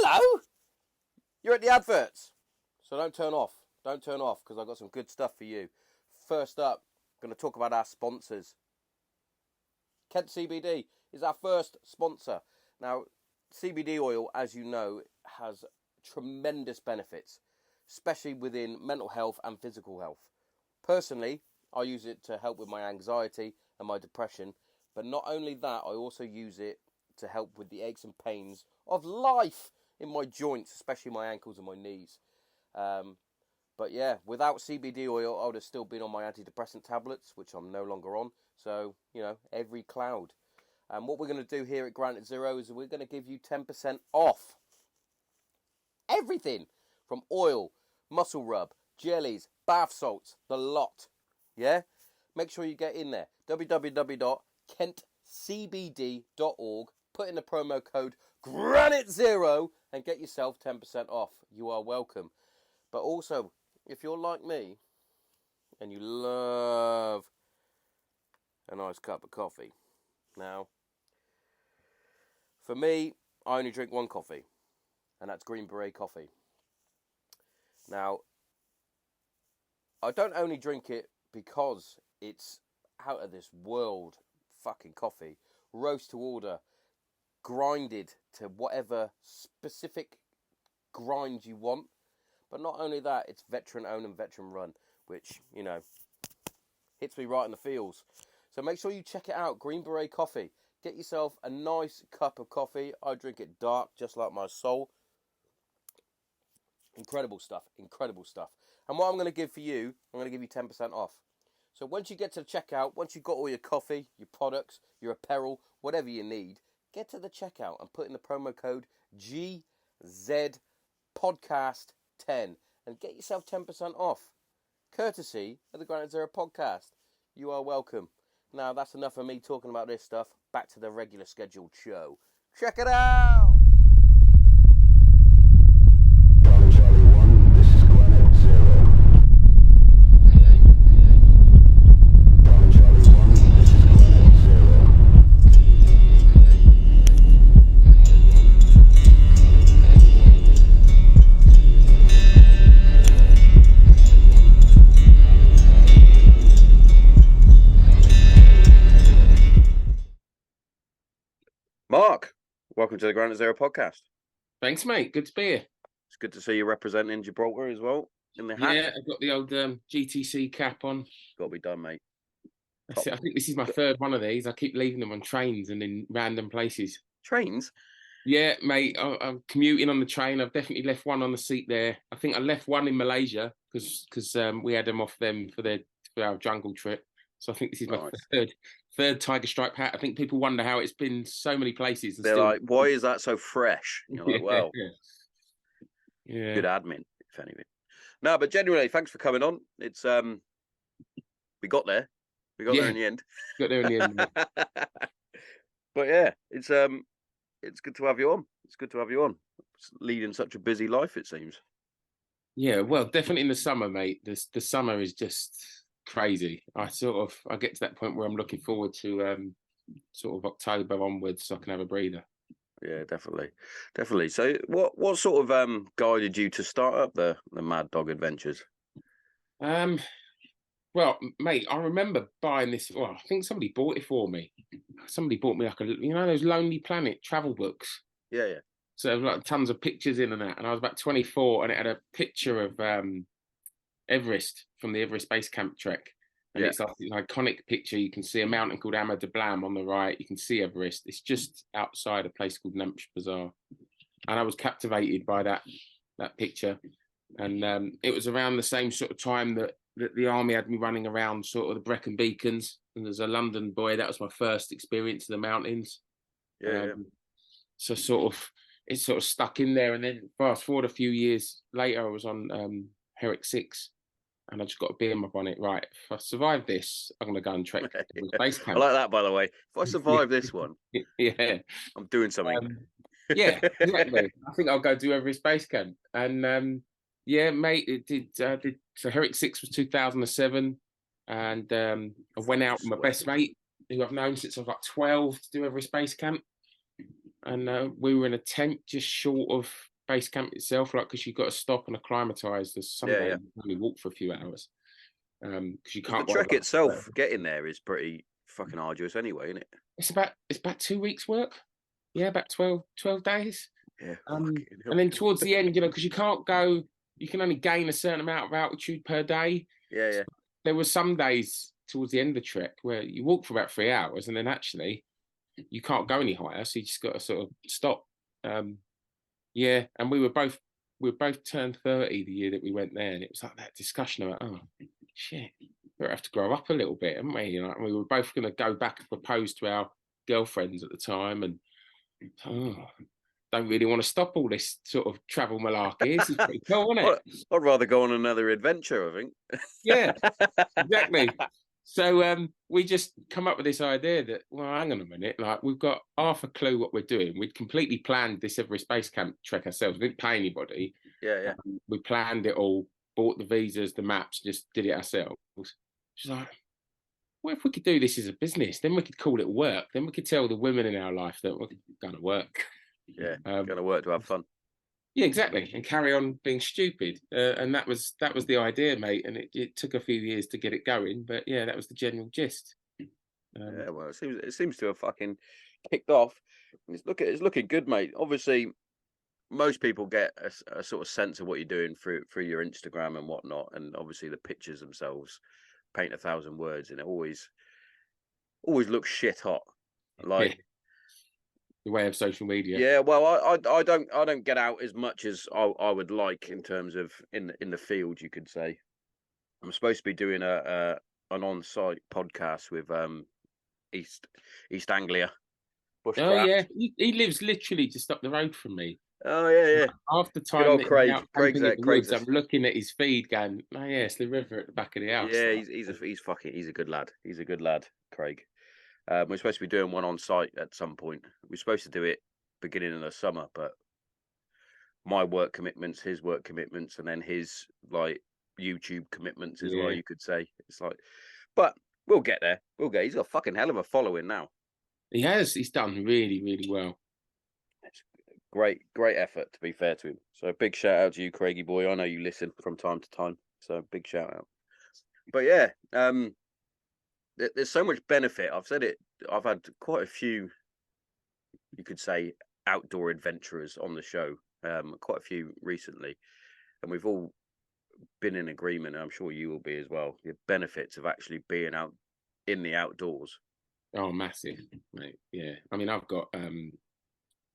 Hello? You're at the adverts. So don't turn off. Don't turn off because I've got some good stuff for you. First up, I'm going to talk about our sponsors. Kent CBD is our first sponsor. Now, CBD oil, as you know, has tremendous benefits, especially within mental health and physical health. Personally, I use it to help with my anxiety and my depression, but not only that, I also use it to help with the aches and pains of life in my joints, especially my ankles and my knees. But yeah, without CBD oil, I would have still been on my antidepressant tablets, which I'm no longer on. So, every cloud. And what we're going to do here at Granite Zero is we're going to give you 10% off everything from oil, muscle rub, jellies, bath salts, the lot. Yeah? Make sure you get in there. www.kentcbd.org. Put in the promo code GRANITE0 and get yourself 10% off. You are welcome. But also, if you're like me and you love a nice cup of coffee. Now, for me, I only drink one coffee, and that's Green Beret coffee. Now, I don't only drink it because it's out of this world fucking coffee, roast to order, grinded to whatever specific grind you want. But not only that, it's veteran owned and veteran run, which, hits me right in the feels. So make sure you check it out, Green Beret Coffee. Get yourself a nice cup of coffee. I drink it dark, just like my soul. Incredible stuff, incredible stuff. And what I'm going to give for you, I'm going to give you 10% off. So once you get to the checkout, once you've got all your coffee, your products, your apparel, whatever you need, get to the checkout and put in the promo code GZPodcast10 and get yourself 10% off. Courtesy of the Granite Zero podcast. You are welcome. Now, that's enough of me talking about this stuff. Back to the regular scheduled show. Check it out! Charlie 1, this is Granite Zero. Charlie 1, this is Granite Zero. Marc, welcome to the Granite Zero podcast. Thanks, mate. Good to be here. It's good to see you representing Gibraltar as well in the hat. Yeah, I've got the old GTC cap on. Got to be done, mate. I think this is my third one of these. I keep leaving them on trains and in random places. Trains? Yeah, mate. I'm commuting on the train. I've definitely left one on the seat there. I think I left one in Malaysia because we had them off them for our jungle trip. So I think this is my third tiger stripe hat. I think people wonder how it's been so many places. They're like, why is that so fresh? You're like, well, yeah. Good admin, if anything. No, but genuinely, thanks for coming on. It's we got there. We got there in the end. Got there in the end. But yeah, it's good to have you on. It's good to have you on. It's leading such a busy life, it seems. Yeah, well, definitely in the summer, mate. The summer is just crazy. I get to that point where I'm looking forward to sort of October onwards so I can have a breather. Yeah, definitely. So what sort of guided you to start up the Maddog Adventures? Well, mate, I remember buying this. Well, I think somebody bought it for me. Somebody bought me like those Lonely Planet travel books. Yeah. So there was like tons of pictures in and that. And I was about 24, and it had a picture of Everest from the Everest Base Camp trek. And it's like an iconic picture. You can see a mountain called Ama Dablam on the right. You can see Everest. It's just outside a place called Namche Bazaar. And I was captivated by that picture. And it was around the same sort of time that the army had me running around sort of the Brecon Beacons. And as a London boy, that was my first experience of the mountains. So it sort of stuck in there. And then fast forward a few years later, I was on Herrick 6. And I just got a beam up on it. Right, if I survive this, I'm going to go and trek to base camp. I like that, by the way. If I survive this one, I'm doing something. Yeah, exactly. I think I'll go do Everest Base Camp. And mate, it did. So Herrick 6 was 2007, and I went out with my best mate, who I've known since I was like 12, to do Everest Base Camp. And we were in a tent just short of base camp itself, like because you've got to stop and acclimatise. There's some days you can only walk for a few hours because you can't. The trek itself, getting there is pretty fucking arduous anyway, isn't it? It's about 2 weeks work. Yeah, about 12 days. Yeah. And then towards the end, because you can't go, you can only gain a certain amount of altitude per day. Yeah, yeah. There were some days towards the end of the trek where you walk for about 3 hours and then actually you can't go any higher, so you just got to sort of stop. Yeah, and we were both turned 30 the year that we went there, and it was like that discussion about, oh shit, we have to grow up a little bit, haven't we? And we were both going to go back and propose to our girlfriends at the time, and don't really want to stop all this sort of travel malarkey. This is pretty cool, isn't it? I'd rather go on another adventure, I think. Yeah, exactly. So we just come up with this idea that, well, hang on a minute, like we've got half a clue what we're doing. We'd completely planned this Everest Base Camp trek ourselves. We didn't pay anybody. Yeah. We planned it all, bought the visas, the maps, just did it ourselves. She's like, what if we could do this as a business? Then we could call it work. Then we could tell the women in our life that we're going to work. Yeah, going to work to have fun. Yeah, exactly, and carry on being stupid. And that was the idea, mate. And it took a few years to get it going, but yeah, that was the general gist. Yeah, well, it seems to have fucking kicked off. It's looking good, mate. Obviously, most people get a sort of sense of what you're doing through your Instagram and whatnot, and obviously the pictures themselves paint 1,000 words, and it always looks shit hot. Like. Yeah. The way of social media. Yeah, well, I don't get out as much as I would like in terms of in the field, you could say. I'm supposed to be doing an on-site podcast with East Anglia. Bushcraft. Oh yeah, he lives literally just up the road from me. Oh yeah. Half the time, good old Craig. Craig's I'm looking at his feed, going, "Oh yeah, it's the river at the back of the house." Yeah, he's a good lad. He's a good lad, Craig. We're supposed to be doing one on site at some point. We're supposed to do it beginning of the summer, but my work commitments, his work commitments, and then his like YouTube commitments as well, you could say. It's like, but we'll get there. He's got a fucking hell of a following now. He has. He's done really, really well. It's great effort, to be fair to him. So big shout out to you, Craigie boy. I know you listen from time to time, so big shout out. But yeah, there's so much benefit. I've said it. I've had quite a few, you could say, outdoor adventurers on the show. Quite a few recently, and we've all been in agreement. And I'm sure you will be as well. The benefits of actually being out in the outdoors. Oh, massive, mate. Yeah, I mean, I've got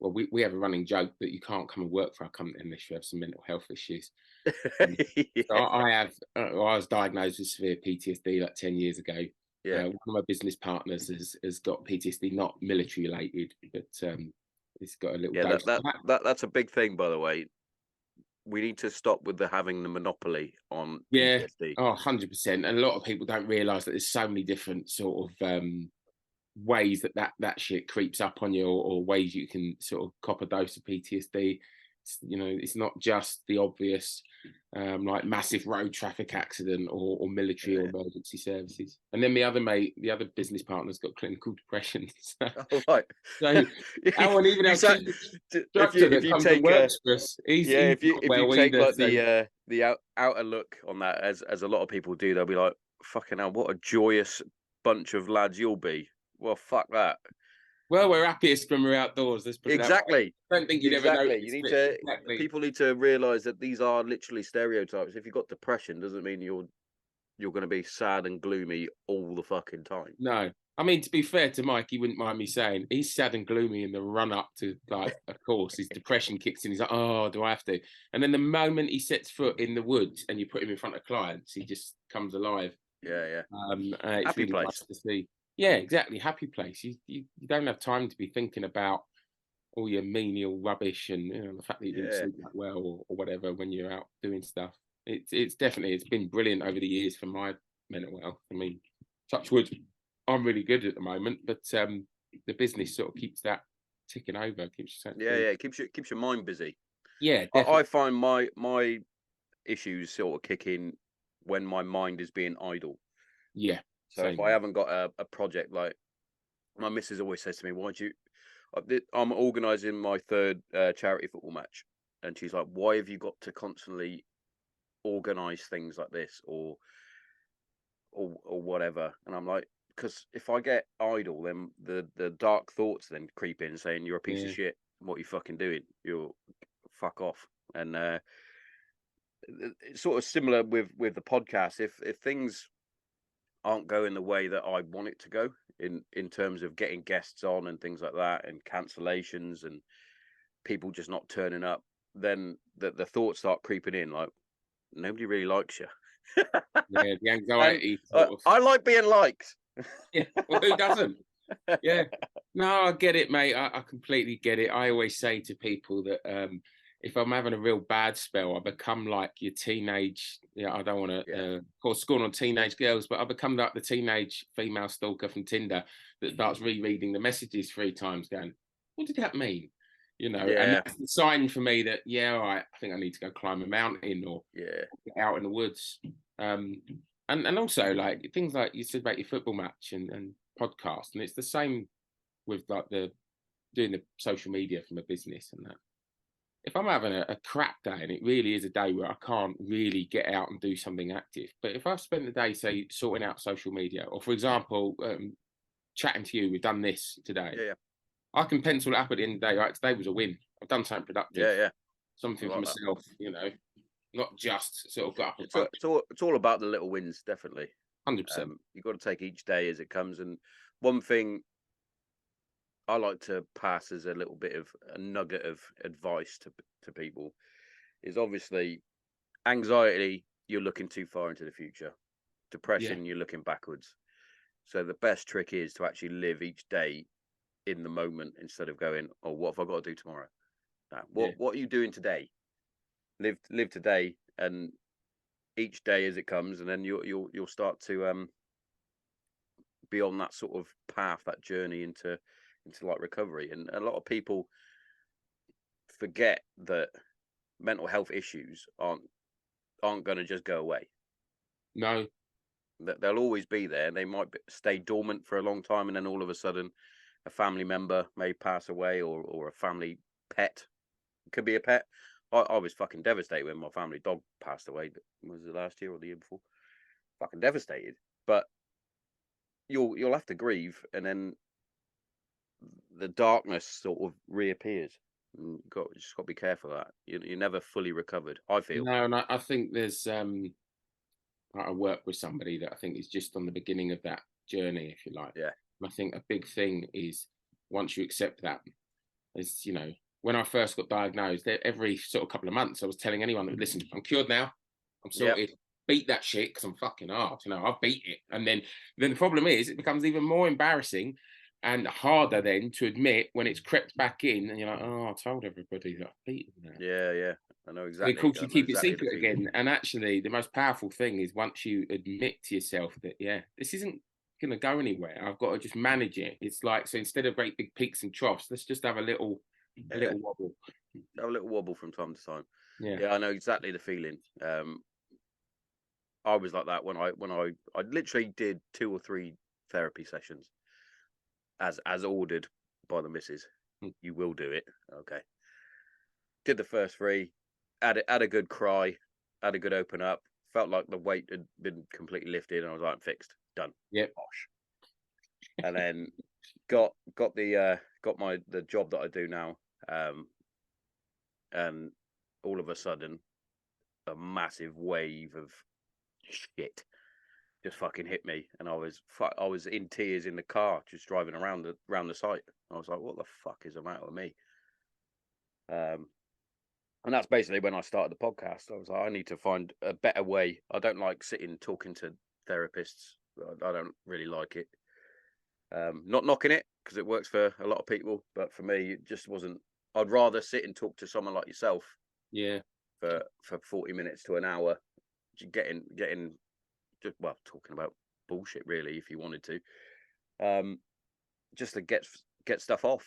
well, we have a running joke that you can't come and work for our company unless you have some mental health issues. Yeah. So I was diagnosed with severe PTSD like 10 years ago. Yeah. One of my business partners has got PTSD, not military related, but it's got a little. Yeah, that's a big thing, by the way. We need to stop with having the monopoly on PTSD. Oh, 100%. And a lot of people don't realise that there's so many different sort of ways that shit creeps up on you, or ways you can sort of cop a dose of PTSD. It's not just the obvious like massive road traffic accident or military or emergency services. And then the other business partner's got clinical depression. So, right. So Alan, even our structure that comes and works for us, if you take like the outer look on that, as a lot of people do, they'll be like, fucking hell, what a joyous bunch of lads you'll be. Well, fuck that. Well, we're happiest when we're outdoors. Exactly. I don't think you'd ever know. People need to realise that these are literally stereotypes. If you've got depression, doesn't mean you're going to be sad and gloomy all the fucking time. No. I mean, to be fair to Mike, he wouldn't mind me saying he's sad and gloomy in the run up to, like, of course, his depression kicks in. He's like, oh, do I have to? And then the moment he sets foot in the woods and you put him in front of clients, he just comes alive. Yeah. It's happy really place nice to see. Yeah, exactly. Happy place. You don't have time to be thinking about all your menial rubbish and the fact that you didn't sleep that well or whatever when you're out doing stuff. It's been brilliant over the years for my mental health. I mean, touch wood, I'm really good at the moment, but the business sort of keeps that ticking over. Keeps keeps your mind busy. Yeah, definitely. I find my issues sort of kick in when my mind is being idle. Yeah. So if I haven't got a project, like my missus always says to me, I'm organising my third charity football match and she's like, why have you got to constantly organize things like this or whatever? And I'm like, because if I get idle, then the dark thoughts then creep in saying you're a piece of shit. What are you fucking doing? You're fuck off. And it's sort of similar with the podcast. If things aren't going the way that I want it to go in terms of getting guests on and things like that, and cancellations and people just not turning up, then the thoughts start creeping in, like nobody really likes you. Yeah, the anxiety. I like being liked. Yeah, well, who doesn't? Yeah, no, I get it, mate. I completely get it. I always say to people that if I'm having a real bad spell, I become like your teenage. Yeah, I don't want to, of course, scorn on teenage girls, but I become like the teenage female stalker from Tinder that starts rereading the messages 3 times, going, "What did that mean?" You know, and that's the sign for me that all right, I think I need to go climb a mountain or get out in the woods. And also like things like you said about your football match and podcast, and it's the same with like doing the social media from a business and that. If I'm having a crap day and it really is a day where I can't really get out and do something active, but if I've spent the day, say, sorting out social media, or for example, chatting to you, we've done this today. I can pencil it up at the end of the day. Right, today was a win. I've done something productive. Something for myself, you know, not just sort of got up and it's all about the little wins, definitely. 100%. You've got to take each day as it comes. And one thing I like to pass as a little bit of a nugget of advice to people is obviously anxiety, you're looking too far into the future. Depression, you're looking backwards. So the best trick is to actually live each day in the moment instead of going, oh, what have I got to do tomorrow? What are you doing today? Live today, and each day as it comes, and then you'll start to be on that sort of path, that journey into like recovery. And a lot of people forget that mental health issues aren't going to just go away. No, that they'll always be there. They might stay dormant for a long time, and then all of a sudden a family member may pass away, or a family pet. It could be a pet. I was fucking devastated when my family dog passed away. Was it last year or the year before? Fucking devastated. But you'll have to grieve, and then the darkness sort of reappears. And you just got to be careful of that. You're never fully recovered, I feel. No, and I think there's I work with somebody that I think is just on the beginning of that journey, if you like. Yeah. And I think a big thing is once you accept that, is, you know, when I first got diagnosed, every sort of couple of months, I was telling anyone that, listen, I'm cured now. I'm sorted. Beat that shit because I'm fucking hard. You know, I've beat it. And then the problem is it becomes even more embarrassing and harder then to admit when it's crept back in and you're like, oh, I told everybody that I've beaten that. Yeah. I know exactly. And of course, you keep it secret again. And actually, the most powerful thing is once you admit to yourself that, this isn't going to go anywhere. I've got to just manage it. It's like, so instead of great big peaks and troughs, let's just have a little wobble. Have a little wobble from time to time. Yeah, I know exactly the feeling. I was like that when I literally did 2 or 3 therapy sessions as ordered by the missus. You will do it. Okay. Did the first 3, had a good cry, had a good open up, felt like the weight had been completely lifted, and I was like, fixed, done. Yep. Bosh. And then got the job that I do now, and all of a sudden a massive wave of shit just fucking hit me, and I was in tears in the car just driving around the site. I was like, what the fuck is the matter with me? And that's basically when I started the podcast. I was like, I need to find a better way. I don't like sitting talking to therapists. I don't really like it. Not knocking it, because it works for a lot of people, but for me it just wasn't. I'd rather sit and talk to someone like yourself for 40 minutes to an hour, getting just, well, talking about bullshit really, if you wanted to, just to get stuff off.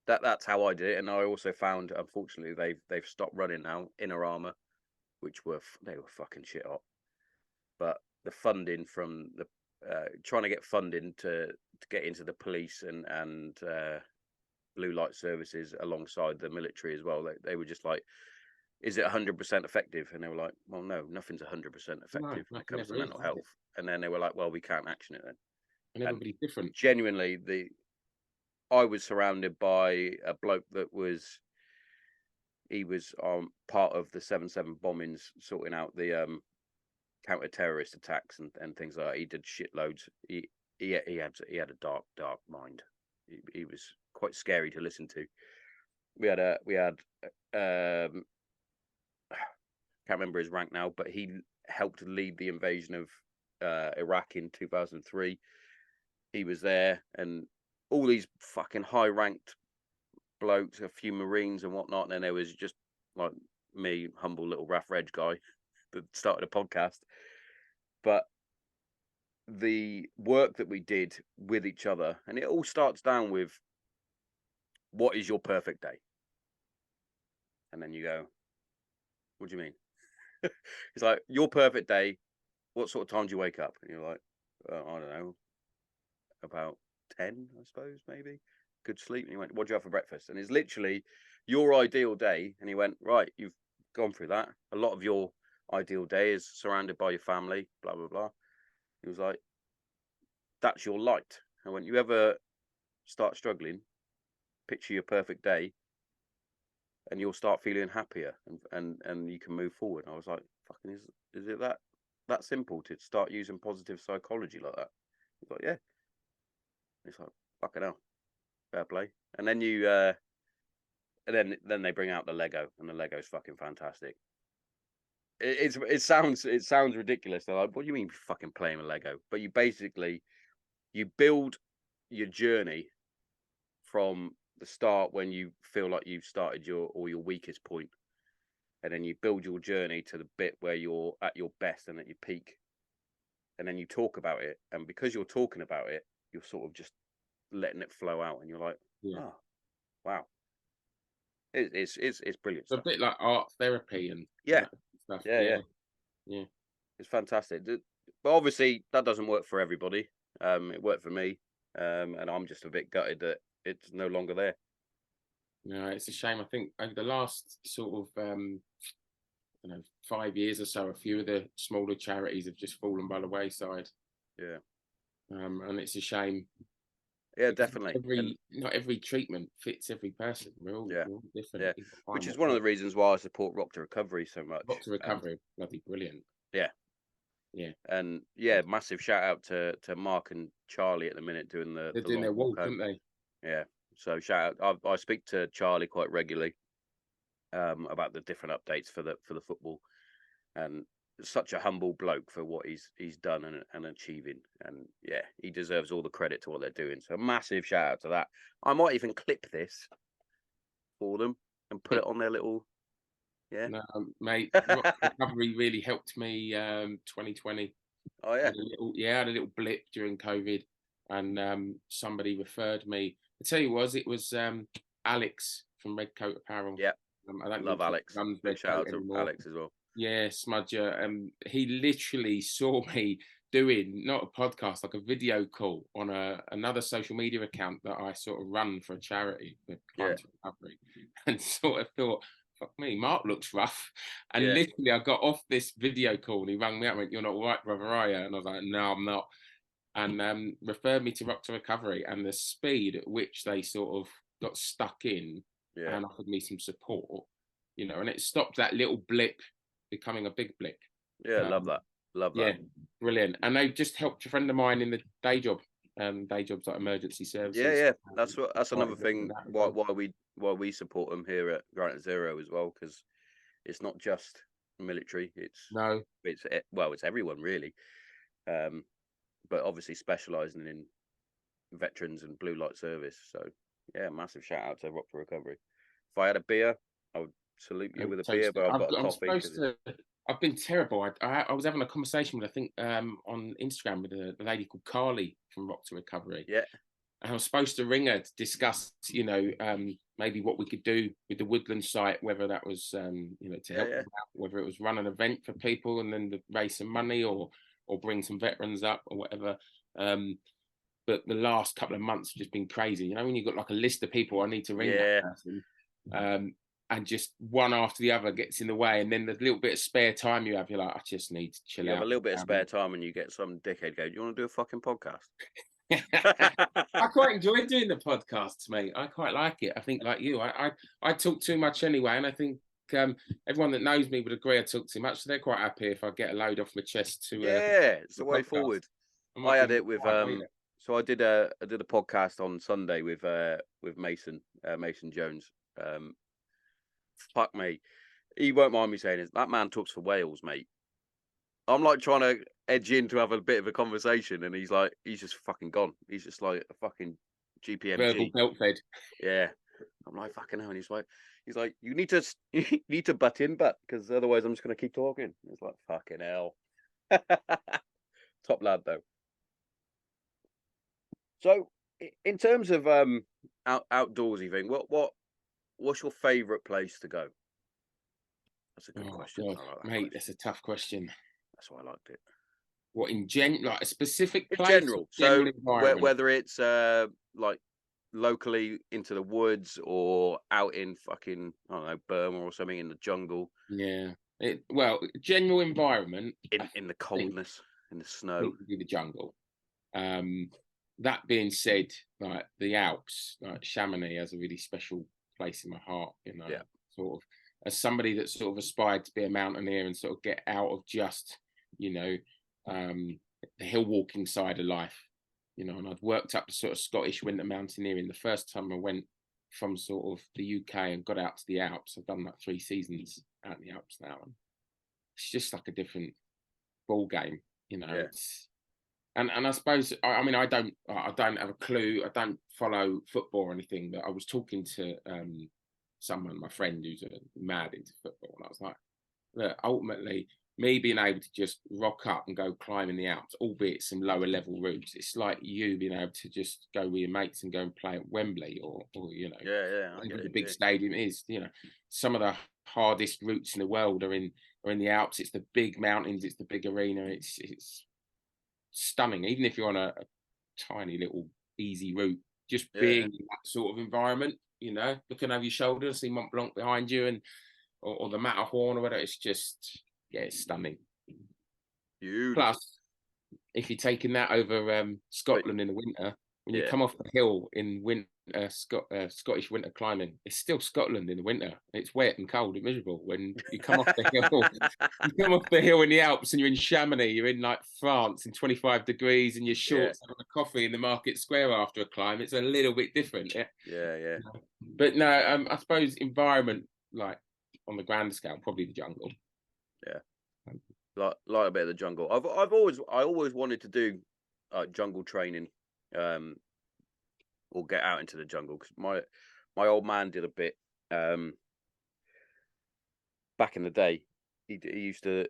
That's how I did it. And I also found, unfortunately, they've stopped running now, Inner Armour, which they were fucking shit hot. But the funding from the trying to get funding to get into the police and blue light services alongside the military as well. They were just like, is it 100% effective? And they were like, well, no, nothing's 100% effective when it comes to mental health. And then they were like, well, we can't action it then. And everybody's different. Genuinely, I was surrounded by a bloke that was part of the 7/7 bombings, sorting out the counter-terrorist attacks and things like that. He did shitloads. He had a dark mind. He was quite scary to listen to. We had can't remember his rank now, but he helped lead the invasion of Iraq in 2003. He was there, and all these fucking high-ranked blokes, a few Marines and whatnot, and then there was just like me, humble little Raf Reg guy that started a podcast. But the work that we did with each other, and it all starts down with, what is your perfect day? And then you go, what do you mean? It's like, your perfect day, what sort of time do you wake up? And you're like, I don't know, about 10, I suppose, maybe. Good sleep. And he went, what do you have for breakfast? And it's literally your ideal day. And he went, right, you've gone through that. A lot of your ideal day is surrounded by your family, blah, blah, blah. He was like, that's your light. And when you ever start struggling, picture your perfect day, and you'll start feeling happier, and you can move forward. And I was like, fucking, is it that simple to start using positive psychology like that? He's like, yeah. It's like, fucking hell, fair play. And then and then they bring out the Lego, and the Lego's fucking fantastic. It sounds ridiculous. They're like, what do you mean fucking playing with Lego? But you basically, you build your journey from the start, when you feel like you've started your weakest point, and then you build your journey to the bit where you're at your best and at your peak, and then you talk about it, and because you're talking about it, you're sort of just letting it flow out, and you're like, oh, wow, it's brilliant. It's a bit like art therapy and stuff. Yeah. It's fantastic. But obviously that doesn't work for everybody. It worked for me, and I'm just a bit gutted that it's no longer there. No, it's a shame. I think over the last sort of 5 years or so, a few of the smaller charities have just fallen by the wayside. Yeah. And it's a shame. Yeah, definitely. Not every treatment fits every person. We're all different. Yeah. Which is one of the reasons why I support Rock to Recovery so much. Rock to Recovery, bloody brilliant. Yeah. Yeah. And massive shout out to Marc and Charlie at the minute doing their walk, aren't they? Yeah. So shout out. I speak to Charlie quite regularly about the different updates for the football, and such a humble bloke for what he's done and achieving, and yeah, he deserves all the credit to what they're doing. So massive shout out to that. I might even clip this for them and put it on their little. Yeah, no, mate. Rock Recovery really helped me. 2020. Oh yeah. I had a little blip during COVID, and somebody referred me. I tell you, it was Alex from Red Coat Apparel. Yeah, I don't love Alex. Shout out to Alex as well. Yeah, Smudger. He literally saw me doing not a podcast, like a video call on another social media account that I sort of run for a charity, for Cancer Recovery, and sort of thought, fuck me, Marc looks rough. And literally, I got off this video call and he rang me up and went, "You're not all right, brother, are you?" And I was like, "No, I'm not." And referred me to Rock to Recovery, and the speed at which they sort of got stuck in and offered me some support, and it stopped that little blip becoming a big blip. Yeah, love that. Yeah, brilliant. And they just helped a friend of mine in the day jobs like emergency services. Yeah. That's another thing why we support them here at Granite Zero as well, because it's not just military. It's everyone really. But obviously specialising in veterans and blue light service. So yeah, massive shout out to Rock for Recovery. If I had a beer, I would salute you with a beer, but I've got a coffee. I've been terrible. I was having a conversation with, I think, on Instagram with a lady called Carly from Rock to Recovery. Yeah. And I was supposed to ring her to discuss, maybe what we could do with the Woodland site, whether that was, to help them out, whether it was run an event for people and then raise some money or bring some veterans up or whatever. But but the last couple of months have just been crazy. You know, when you've got like a list of people, I need to ring Yeah. that person. And just one after the other gets in the way. And then the little bit of spare time you have, you're like, I just need to chill You out. have a little bit of spare time and you get some dickhead go, do you want to do a fucking podcast? I quite enjoy doing the podcasts, mate. I quite like it. I think, like you, I talk too much anyway, and I think everyone that knows me would agree I talk too much. So they're quite happy if I get a load off my chest to. It's the way podcast. forward. I had it with so I did a podcast on Sunday with Mason Jones. Fuck me, he won't mind me saying it. That man talks for Wales, mate. I'm like trying to edge in to have a bit of a conversation, and he's just fucking gone. He's just like a fucking GPMG. Verbal belt fed. Yeah, I'm like fucking hell, and he's like, you need to butt in, because otherwise I'm just gonna keep talking. It's like fucking hell. Top lad though. So in terms of outdoorsy thing, what's your favourite place to go? That's a good question. God, I like that mate, question. that's a tough question. That's why I liked it. What like a specific place? In general, so environment? whether it's like locally into the woods or out in fucking, I don't know, Burma or something in the jungle. Yeah. General environment in the coldness, in the snow. Would be the jungle. That being said, like the Alps, like Chamonix has a really special place in my heart. You know, sort of as somebody that sort of aspired to be a mountaineer and sort of get out of just, you know, the hill walking side of life. You know, and I'd worked up to sort of Scottish winter mountaineering. The first time I went from sort of the UK and got out to the Alps, I've done like 3 seasons out in the Alps now, and it's just like a different ball game. You know, it's. And I suppose I mean I don't have a clue. I don't follow football or anything. But I was talking to someone, my friend, who's mad into football, and I was like, look, ultimately, me being able to just rock up and go climbing the Alps, albeit some lower level routes, it's like you being able to just go with your mates and go and play at Wembley or you know, whatever the big stadium is. You know, some of the hardest routes in the world are in the Alps. It's the big mountains. It's the big arena. It's stunning, even if you're on a tiny little easy route, just being in that sort of environment, you know, looking over your shoulder, see Mont Blanc behind you, and or the Matterhorn or whatever. It's just it's stunning. Beautiful. Plus, if you're taking that over Scotland in the winter, when you come off the hill in winter, Scottish winter climbing, it's still Scotland in the winter. It's wet and cold and miserable. When you come off the hill, you come off the hill in the Alps and you're in Chamonix, you're in like France in 25 degrees and your shorts having a coffee in the market square after a climb. It's a little bit different. Yeah. But no, I suppose environment, like on the grand scale, probably the jungle. Yeah. Like a bit of the jungle. I always wanted to do jungle training, or get out into the jungle, because my old man did a bit back in the day. He used to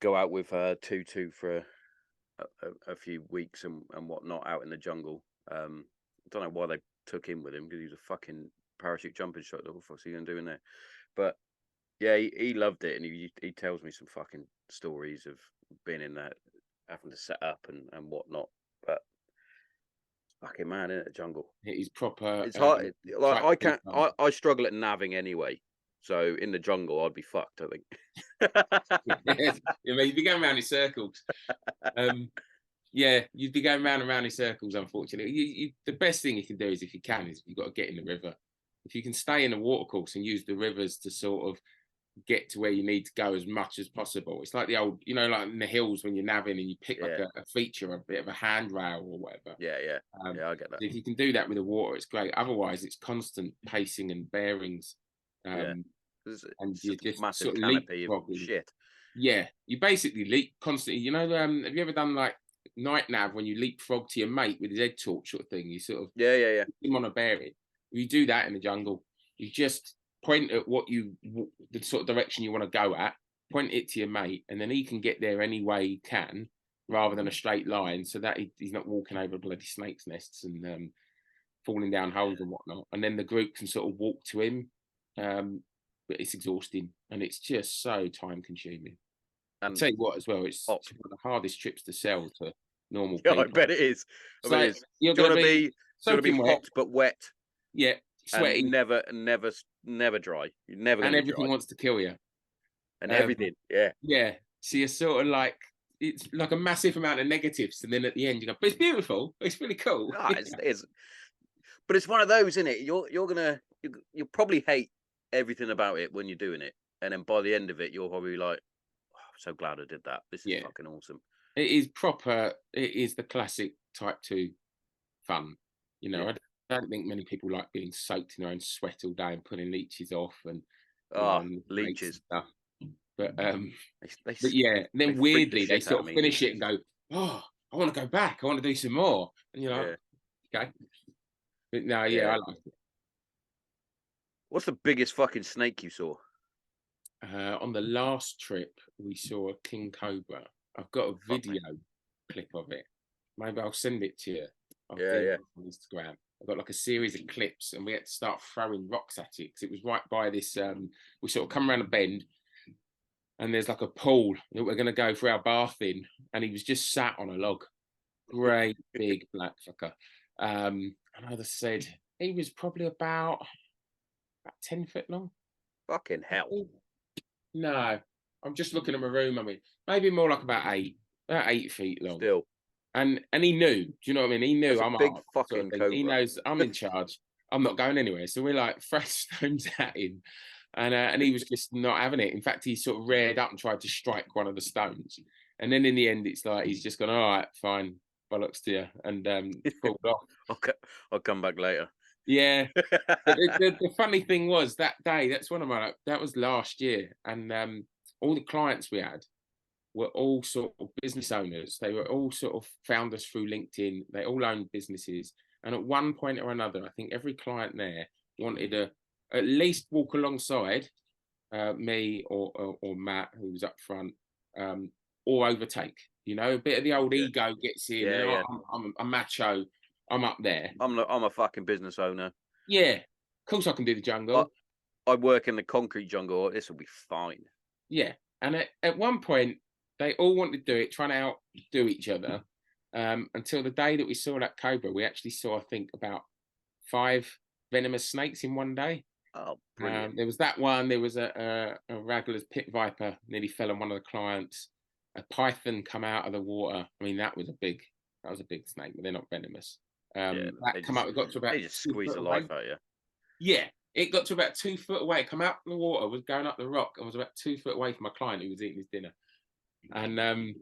go out with Tutu for a few weeks and whatnot out in the jungle. I don't know why they took him with him, because he was a fucking parachute jumping instructor. What the fuck's he gonna do in there? But yeah, he loved it, and he tells me some fucking stories of being in that, having to set up and whatnot. But fucking man, in the jungle, it is proper. It's hard. Like I struggle at navving anyway. So in the jungle, I'd be fucked, I think. You'd be going around in circles. You'd be going round and round in circles. Unfortunately, the best thing you can do is, if you can, is you've got to get in the river. If you can stay in the watercourse and use the rivers to sort of get to where you need to go as much as possible. It's like the old, you know, like in the hills when you're navigating and you pick like a feature, a bit of a handrail or whatever. I get that. If you can do that with the water, it's great. Otherwise, it's constant pacing and bearings. And you just massive sort of canopy of shit. Yeah, you basically leap constantly. You know, have you ever done like night nav when you leapfrog to your mate with his head torch sort of thing? You sort of him on a bearing. You do that in the jungle. You just point at the sort of direction you want to go at, point it to your mate, and then he can get there any way he can, rather than a straight line, so that he's not walking over bloody snakes' nests and falling down holes and whatnot. And then the group can sort of walk to him, but it's exhausting and it's just so time consuming. And I'll tell you what, as well, it's one of the hardest trips to sell to normal Yeah, people. I bet it is. I So bet it is. you're Do you going want to to be be? Do you want to soaking be wet. hot but wet Yeah, sweaty, and never dry? You're never going and to be everything dry. wants to kill you. And Um, everything. Yeah. Yeah. So you're sort of like, it's like a massive amount of negatives, and then at the end you go, but it's beautiful. It's really cool. Ah, it's but it's one of those, isn't it? You'll probably hate everything about it when you're doing it, and then by the end of it, you're probably like, oh, I'm so glad I did that. This is Yeah. fucking awesome. It is proper. It is the classic Type 2 fun. You know, Yeah. I don't think many people like being soaked in their own sweat all day and pulling leeches off and and Leeches. stuff. But They yeah, and then they freak the weirdly they shit out sort of of me, finish it leeches. and go, oh, I want to go back. I want to do some more. And you're like, Yeah. okay. But no, yeah, Yeah. I like it. What's the biggest fucking snake you saw? On the last trip, we saw a king cobra. I've got a Fuck me. video clip of it. Maybe I'll send it to you. I'll Yeah, do yeah. it on Instagram. I've got like a series of clips, and we had to start throwing rocks at it because it was right by this. We sort of come around a bend, and there's like a pool that we're going to go for our bath in, and he was just sat on a log, great big black fucker. And I just said he was probably about 10 foot long. Fucking hell. No, I'm just looking at my room. I mean, maybe more like about 8 feet long. Still. And he knew. Do you know what I mean? He knew That's a I'm big hard, fucking He cobra. knows I'm in charge. I'm not going anywhere. So we're like throwing stones at him, and he was just not having it. In fact, he sort of reared up and tried to strike one of the stones. And then in the end, it's like he's just gone, all right, fine, bollocks to you, and pulled off. I'll come back later. Yeah. But the funny thing was that day, that was last year, and all the clients we had were all sort of business owners. They were all sort of found us through LinkedIn. They all owned businesses, and at one point or another, I think every client there wanted to at least walk alongside me or Matt, who was up front, or overtake. You know, a bit of the old ego gets in. Yeah, and yeah. I'm a macho. I'm up there. I'm a fucking business owner. Yeah, of course I can do the jungle. I work in the concrete jungle. This will be fine. Yeah, and at one point they all wanted to do it, trying to outdo each other. Until the day that we saw that cobra, we actually saw, I think, about 5 venomous snakes in one day. Oh, brilliant. There was that one. There was a Raglar's pit viper nearly fell on one of the clients. A python come out of the water. I mean, that was a big snake, but they're not venomous. Yeah, That come up. It got to about. They just squeeze the life out of you. Yeah, it got to about 2 foot away. Come out from the water, was going up the rock, and was about 2 foot away from my client who was eating his dinner. And I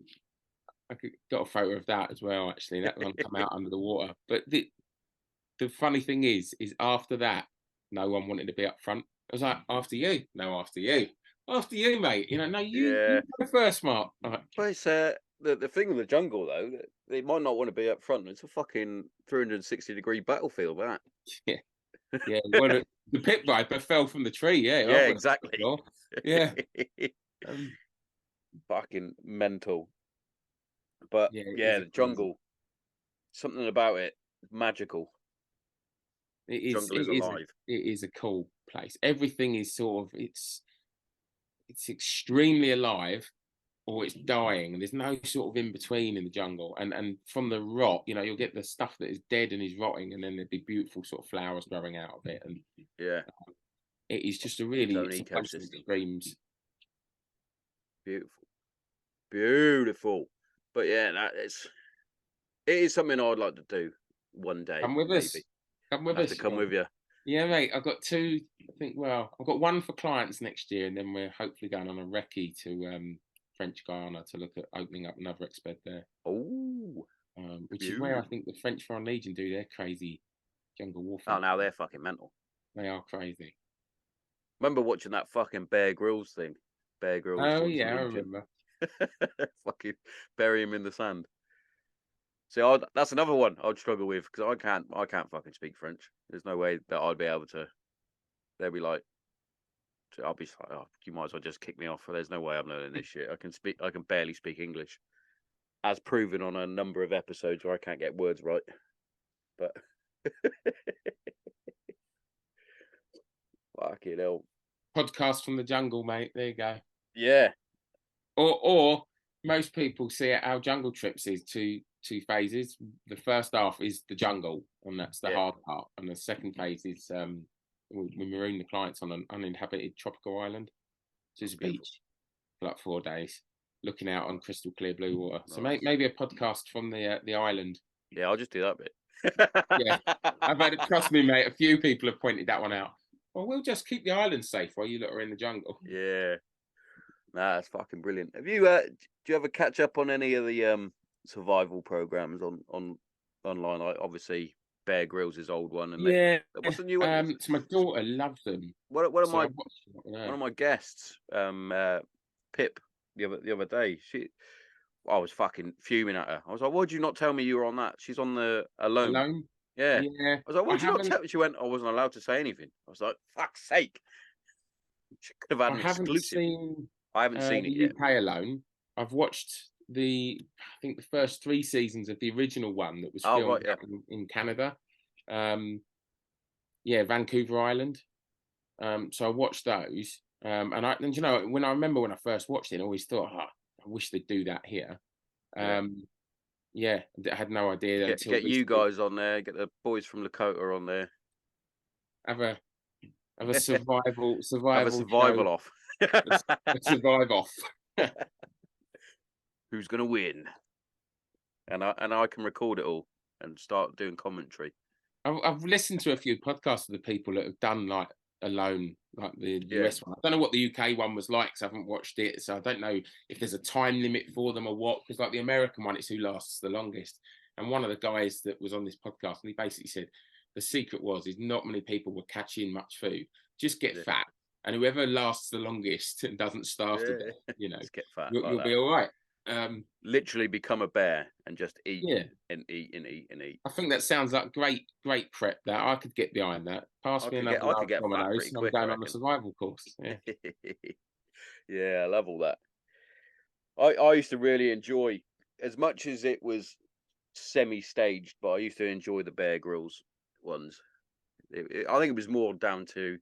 got a photo of that as well. Actually, that one come out under the water. But the funny thing is after that, no one wanted to be up front. I was like, after you, no, after you, mate. You know, no, you go first, Mark. Like, but it's the thing with the jungle though, they might not want to be up front. It's a fucking 360-degree battlefield, that. yeah, yeah. Well, the pit viper fell from the tree. Yeah, yeah, exactly. Yeah, fucking mental. But yeah, the jungle, something about it, magical. It is. Jungle is alive. It is a cool place. Everything is sort of it's extremely alive, or it's dying, and there's no sort of in between in the jungle. And from the rot, you know, you'll get the stuff that is dead and is rotting, and then there'd be beautiful sort of flowers growing out of it. And it is just a really ecosystem. Dreams. Beautiful. But yeah, it is something I'd like to do one day. Come with us. Come with us. Come with you. Yeah, mate. I've got 2. I think. Well, I've got 1 for clients next year, and then we're hopefully going on a recce to French Guiana to look at opening up another exped there. Oh, which is where I think the French Foreign Legion do their crazy jungle warfare. Oh, now they're fucking mental. They are crazy. Remember watching that fucking Bear Grylls thing? Bear Grylls. Oh yeah, I remember. Fucking bury him in the sand. See, that's another one I'd struggle with because I can't fucking speak French. There's no way that I'd be able to. They'll be like, I'll be like, oh, you might as well just kick me off. There's no way I'm learning this shit. I can barely speak English, as proven on a number of episodes where I can't get words right. But fucking hell. Podcast from the jungle, mate. There you go. Yeah. Or most people see our jungle trips is to two phases. The first half is the jungle, and that's the Yeah. hard part. And the second phase is we maroon the clients on an uninhabited tropical island. So it's a Beautiful. beach for like 4 days, looking out on crystal clear blue water. So Nice. maybe a podcast from the island. Yeah, I'll just do that bit. Yeah, I've had it. Trust me, mate. A few people have pointed that one out. Well, we'll just keep the island safe while you lot are in the jungle. Yeah. Nah, that's fucking brilliant. Have you do you ever catch up on any of the survival programs on online? Like obviously Bear Grylls' old one, and Yeah. what's the new one? So my daughter loves them. One of So I watched it, one of my guests, Pip, the other day, I was fucking fuming at her. I was like, "Why'd you not tell me you were on that?" She's on the Alone. Alone. Yeah. Yeah. I was like, "Why'd you not tell me?" She went, "I wasn't allowed to say anything." I was like, "Fuck's sake!" She could have had I an haven't exclusive. seen. I haven't seen it the yet. UK Alone. I've watched I think the first 3 seasons of the original one that was filmed Right, yeah. in Canada. Yeah, Vancouver Island. So I watched those. And you know, when I first watched it, I always thought, I wish they'd do that here. Yeah, I had no idea until Get you recently. guys on there. Get the boys from Lakota on there. Have a survival Have a survival show. off. A survive off. Who's gonna win? And I can record it all and start doing commentary. I've listened to a few podcasts of the people that have done like Alone, like the Yeah. US one. I don't know what the UK one was like, so I haven't watched it. So I don't know if there's a time limit for them or what. Because like the American one, it's who lasts the longest. And one of the guys that was on this podcast, and he basically said the secret is not many people were catching much food. Just get fat, and whoever lasts the longest and doesn't starve to death, you know, Just get fat. you'll be all right. Literally become a bear and just eat Yeah. and eat and eat and eat. I think that sounds like great prep. That I could get behind that. Pass me another I could get fat Domino's, pretty and I'm quick, I going on a reckon. survival course. Yeah. Yeah, I love all that. I used to really enjoy, as much as it was semi-staged, but I used to enjoy the Bear Grylls ones. I think it was more down to,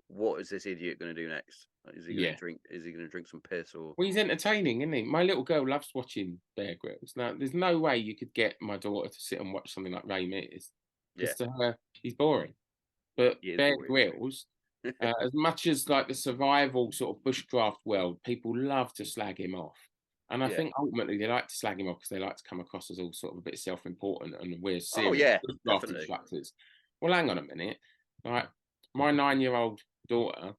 what is this idiot going to do next? Is he going to drink? Is he going to drink some piss or? Well, he's entertaining, isn't he? My little girl loves watching Bear Grylls. Now, there's no way you could get my daughter to sit and watch something like Ray Mears. Because to her, he's boring. But Bear Grylls, as much as like the survival sort of bushcraft world, people love to slag him off. And I think ultimately they like to slag him off because they like to come across as all sort of a bit self-important and we're serious bushcraft instructors. Well, hang on a minute. Like, my 9-year-old daughter,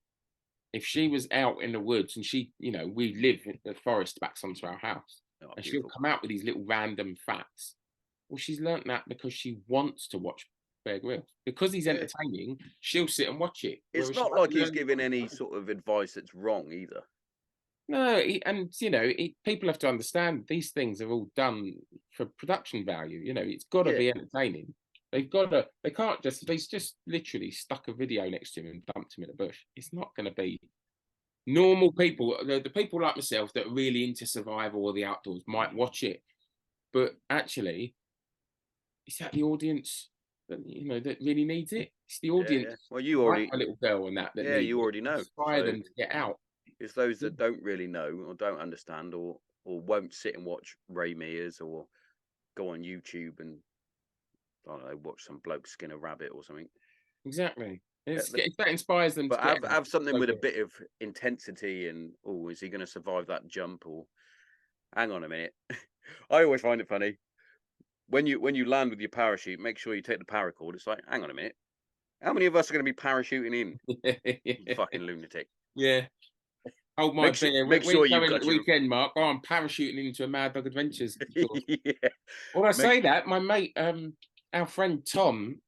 if she was out in the woods and she, you know, we live in the forest backs onto our house, and she'll come out with these little random facts. Well, she's learnt that because she wants to watch Bear Grylls. Because he's entertaining, she'll sit and watch it. It's not like he's giving any sort of advice that's wrong either. No, and you know, people have to understand these things are all done for production value. You know, it's got to be entertaining. They can't just, if he's just literally stuck a video next to him and dumped him in a bush, it's not going to be. Normal people, the people like myself that are really into survival or the outdoors might watch it, but actually, is that the audience that, you know, that really needs it? It's the audience. Yeah. Well, you already, like my little girl and that you already know. Inspire them to get out. It's those that don't really know or don't understand or won't sit and watch Ray Mears or go on YouTube and, I don't know, watch some bloke skin a rabbit or something. Exactly. If that inspires them, but have something with a bit of intensity and, is he going to survive that jump? Or hang on a minute. I always find it funny when you land with your parachute. Make sure you take the paracord. It's like, hang on a minute, how many of us are going to be parachuting in? Fucking lunatic. Yeah. Hold my beer. Make sure you got the weekend, Mark. Oh, I'm parachuting into a Maddog Adventures. Yeah. Well, I say that my mate, our friend Tom,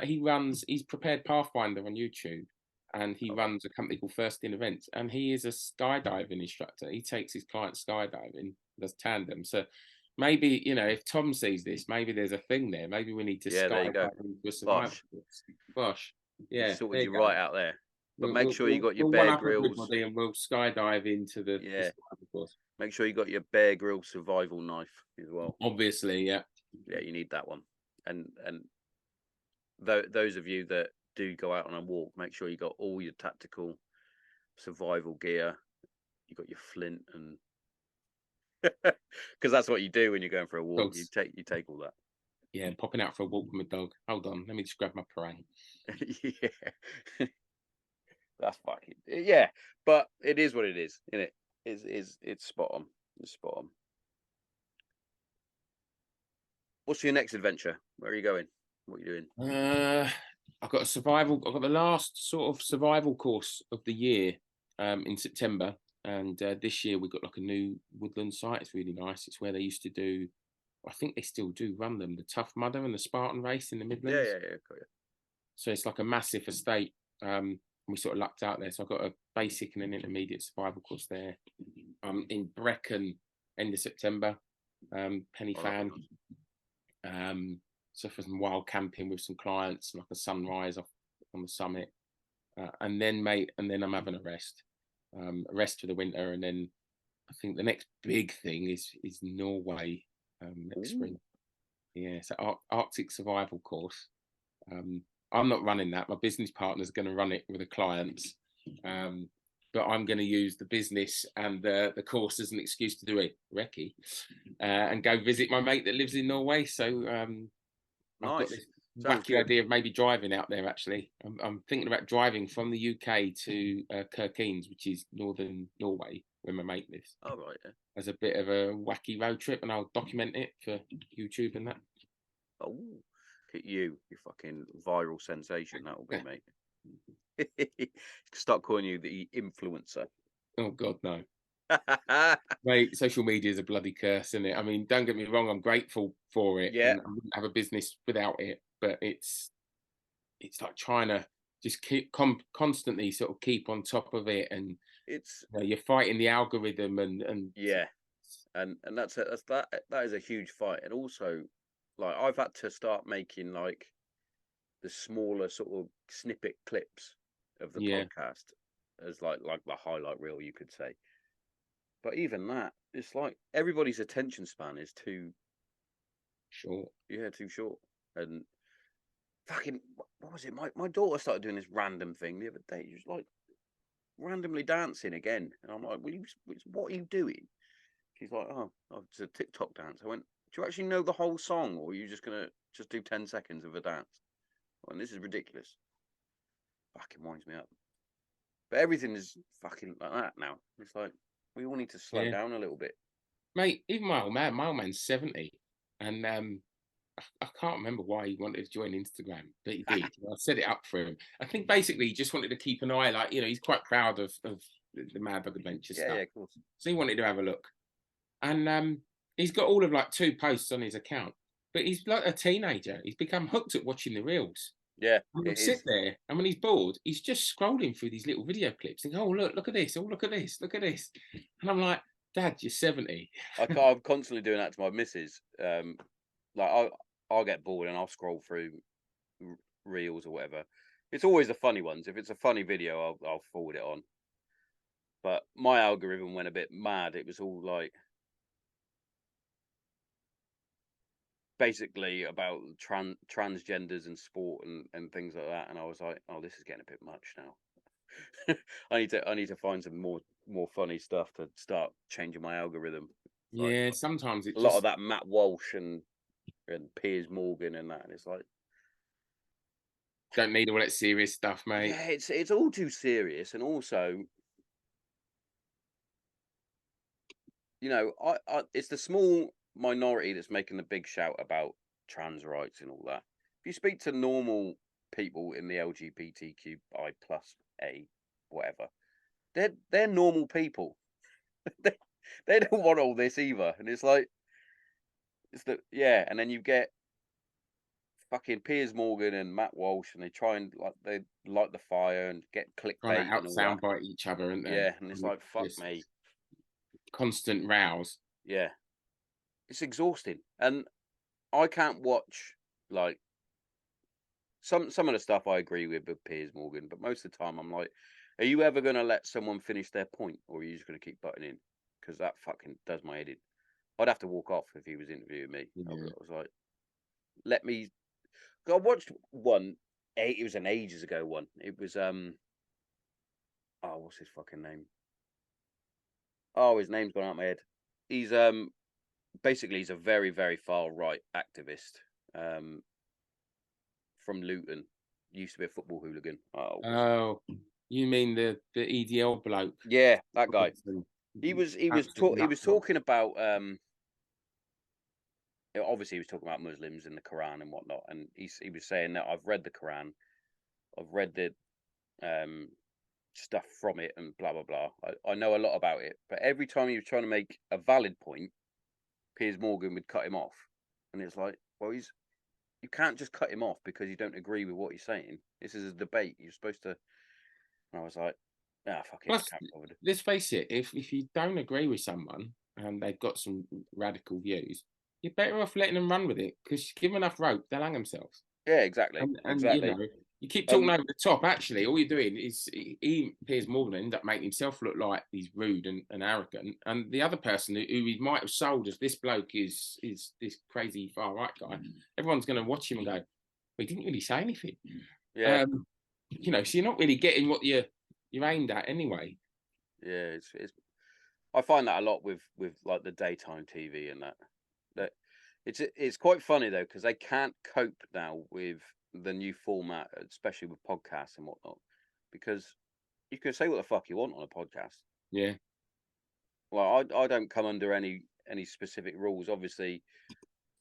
he's Prepared Pathfinder on YouTube, and he runs a company called First in Events, and he is a skydiving instructor. He takes his clients skydiving, does tandem. So maybe, you know, if Tom sees this, maybe there's a thing there. Maybe we need to skydive into a survival course. Bosh. Yeah. Sorted you right out there. But make sure you got your Bear Grylls. And we'll skydive into the survival course. Make sure you got your Bear Grylls survival knife as well. Obviously, yeah. Yeah, you need that one. And those of you that do go out on a walk, make sure you got all your tactical survival gear. You got your flint and Because that's what you do when you're going for a walk. Dogs. You take all that. Yeah, popping out for a walk with my dog. Hold on, let me just grab my parang. Yeah. That's fucking yeah. But it is what it is, isn't it? It's spot on. It's spot on. What's your next adventure? Where are you going? What are you doing? I've got the last sort of survival course of the year in September. And this year we've got like a new woodland site. It's really nice. It's where they used to do, I think they still do run them, the Tough Mudder and the Spartan race in the Midlands. Yeah. Got you. So it's like a massive estate. We sort of lucked out there. So I've got a basic and an intermediate survival course there. In Brecon, end of September, Penny Fan. So for some wild camping with some clients, like a sunrise off on the summit. And then I'm having a rest for the winter. And then I think the next big thing is Norway next spring. Yeah, so Arctic survival course. I'm not running that. My business partner's going to run it with the clients. But I'm going to use the business and the course as an excuse to do a recce and go visit my mate that lives in Norway. So I've got this wacky idea of maybe driving out there. Actually, I'm thinking about driving from the UK to Kirkenes, which is northern Norway, where my mate lives. Oh right, yeah. As a bit of a wacky road trip, and I'll document it for YouTube and that. Oh, look at you fucking viral sensation that will be, mate. Start calling you the influencer. Oh God, no. Mate, social media is a bloody curse, isn't it? I mean, don't get me wrong, I'm grateful for it. Yeah. And I wouldn't have a business without it, but it's like trying to just keep constantly sort of keep on top of it, and it's you're fighting the algorithm and yeah, and that is a huge fight. And also, like, I've had to start making like the smaller sort of snippet clips of the podcast as like the highlight reel, you could say. But even that, it's like everybody's attention span is too short. Yeah, too short. And fucking, what was it? My daughter started doing this random thing the other day. She was like randomly dancing again, and I'm like, what are you doing? She's like, oh, it's a TikTok dance. I went, do you actually know the whole song, or are you just gonna do 10 seconds of a dance? And this is ridiculous. Fucking winds me up. But everything is fucking like that now. It's like we all need to slow down a little bit. Mate, even my old man's 70, and I can't remember why he wanted to join Instagram, but he did. I set it up for him. I think basically he just wanted to keep an eye, like, he's quite proud of the Maddog Adventures stuff. Yeah, of course. So he wanted to have a look. And he's got all of like 2 posts on his account, but he's like a teenager. He's become hooked at watching the reels. Yeah. And he'll sit there, and when he's bored, he's just scrolling through these little video clips and, oh, look at this. Oh, look at this. Look at this. And I'm like, Dad, you're 70. I'm constantly doing that to my missus. Like I'll get bored and I'll scroll through reels or whatever. It's always the funny ones. If it's a funny video, I'll forward it on. But my algorithm went a bit mad. It was all like basically about transgenders and sport and things like that. And I was like, oh, this is getting a bit much now. I need to find some more funny stuff to start changing my algorithm. Yeah, like, sometimes it's a lot of that Matt Walsh and Piers Morgan and that, and it's like, don't need all that serious stuff, mate. Yeah, it's all too serious, and also, I it's the small minority that's making the big shout about trans rights and all that. If you speak to normal people in the LGBTQI plus A whatever, they're normal people. they don't want all this either, and it's like, and then you get fucking Piers Morgan and Matt Walsh, and they light the fire and get clickbait and soundbite each other, aren't they? Yeah, and it's like, fuck me, constant rows. Yeah, it's exhausting, and I can't watch like some of the stuff I agree with Piers Morgan, but most of the time I'm like, are you ever going to let someone finish their point, or are you just going to keep butting in? Because that fucking does my head in. I'd have to walk off if he was interviewing me. Yeah. I was like, let me. I watched one. It was an ages ago one. It was what's his fucking name? Oh, his name's gone out of my head. he's basically he's a very, very far right activist from Luton. Used to be a football hooligan. Oh, you mean the EDL bloke? Yeah, that guy. He was Absolute talking about obviously he was talking about Muslims and the Quran and whatnot, and he was saying that I've read the Quran, I've read the stuff from it and blah blah blah. I know a lot about it, but every time he was trying to make a valid point, Piers Morgan would cut him off, and it's like, well, you can't just cut him off because you don't agree with what he's saying. This is a debate. You're supposed to. And I was like, fuck it, Plus, can't be bothered. let's face it, if you don't agree with someone and they've got some radical views, you're better off letting them run with it, because give them enough rope, they'll hang themselves. Yeah, exactly. And exactly. you know, you keep talking over the top. Actually, all you're doing is Piers Morgan ends up making himself look like he's rude and arrogant, and the other person who he might have sold as this bloke is this crazy far right guy. Everyone's going to watch him and go, well, he didn't really say anything. Yeah. You know, so you're not really getting what you're aimed at anyway. Yeah, it's I find that a lot with like the daytime TV and that it's quite funny though, because they can't cope now with the new format, especially with podcasts and whatnot, because you can say what the fuck you want on a podcast. Yeah. Well, I don't come under any specific rules. Obviously,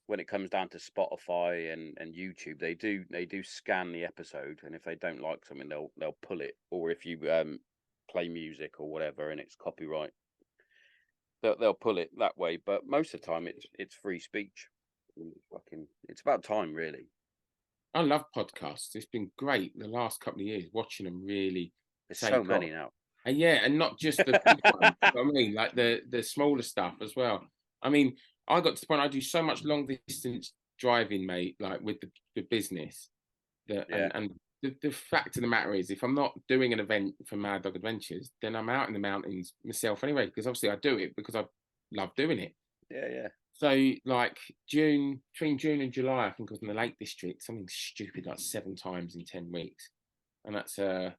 when it comes down to Spotify and YouTube, they do scan the episode, and if they don't like something, they'll pull it. Or if you play music or whatever and it's copyright, they'll pull it that way. But most of the time, it's free speech. It's about time, really. I love podcasts. It's been great the last couple of years watching them really. There's so many now. And yeah, and not just the big ones. You know what I mean, like the smaller stuff as well. I mean, I got to the point I do so much long distance driving, mate, like with the business. And the fact of the matter is, if I'm not doing an event for Maddog Adventures, then I'm out in the mountains myself anyway, because obviously I do it because I love doing it. Yeah, yeah. So like between June and July, I think I was in the Lake District, something stupid like 7 times in 10 weeks. And that's I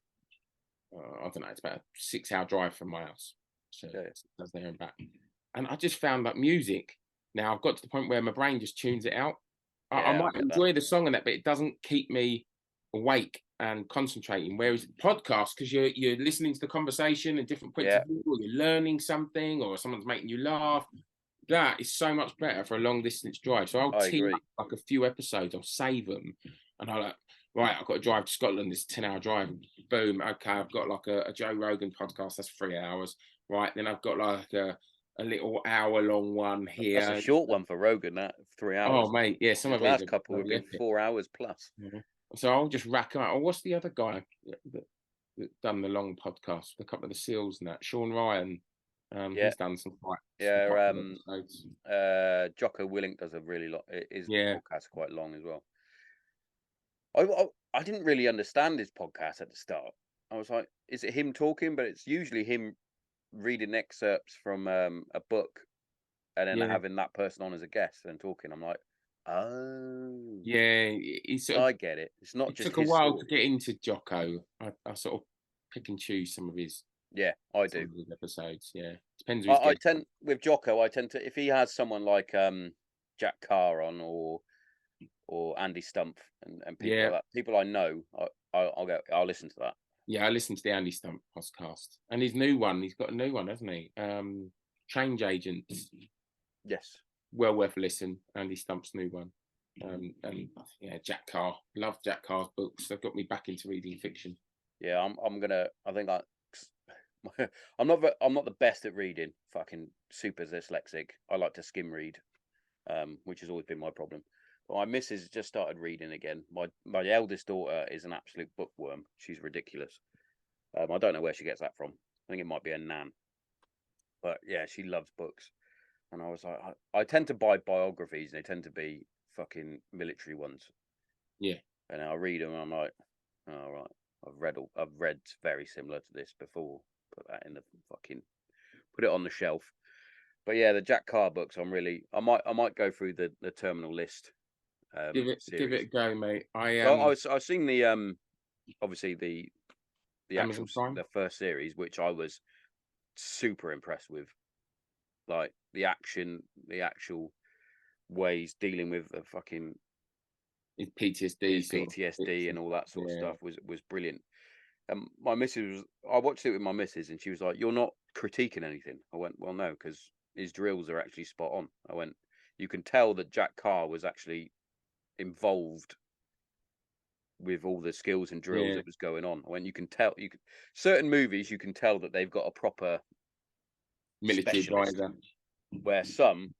don't know, it's about a 6-hour drive from my house. So that's there and back. And I just found that music, now I've got to the point where my brain just tunes it out. I might enjoy the song and that, but it doesn't keep me awake and concentrating. Whereas podcasts, because you're listening to the conversation and different points of view, or you're learning something, or someone's making you laugh. That is so much better for a long distance drive. So I'll team up like a few episodes, I'll save them, and I'll like, right, I've got to drive to Scotland, it's a 10-hour drive. Boom, okay, I've got like a Joe Rogan podcast, that's 3 hours. Right, then I've got like a little hour-long one here. That's a short one for Rogan, that 3 hours. Oh, mate, yeah, some of the last couple have been 4 hours plus. Yeah. So I'll just rack up. Oh, what's the other guy that done the long podcast? A couple of the SEALs and that. Sean Ryan. He's done some quite. Jocko Willink does a really lot. His podcast quite long as well. I didn't really understand his podcast at the start. I was like, is it him talking? But it's usually him reading excerpts from a book, and then having that person on as a guest and talking. I'm like, oh, yeah, I get it. It's not just. It took a while to get into Jocko. I sort of pick and choose some of his. Yeah, I do. Episodes, yeah. Depends. I tend with Jocko. I tend to, if he has someone like Jack Carr on or Andy Stump and people like that, people I know, I'll listen to that. Yeah, I listen to the Andy Stump podcast and his new one. He's got a new one, hasn't he? Change Agents. Yes. Well worth a listen. Andy Stump's new one. And yeah, Jack Carr. Love Jack Carr's books. They've got me back into reading fiction. Yeah, I think I'm not the best at reading. Fucking super dyslexic. I like to skim read, which has always been my problem. But my missus just started reading again. My eldest daughter is an absolute bookworm. She's ridiculous. I don't know where she gets that from. I think it might be a nan. But yeah, she loves books. And I was like, I tend to buy biographies, and they tend to be fucking military ones. Yeah. And I read them, and I'm like, all right, I've read very similar to this before. Put that in the put it on the shelf. But yeah, the Jack Carr books, I might go through the Terminal List. Give it a go, mate. I've seen the obviously the Amazon actual Prime? the first series, which I was super impressed with. like the actual ways dealing with the fucking PTSD, sort of PTSD bits and all that sort of yeah. stuff was brilliant. My missus I watched it with my missus, and she was like, "You're not critiquing anything." I went, "Well, no, because his drills are actually spot on." I went, "You can tell that Jack Carr was actually involved with all the skills and drills Yeah. that was going on." I went, "You can tell. Certain movies, you can tell that they've got a proper Military specialist, advisor. where some,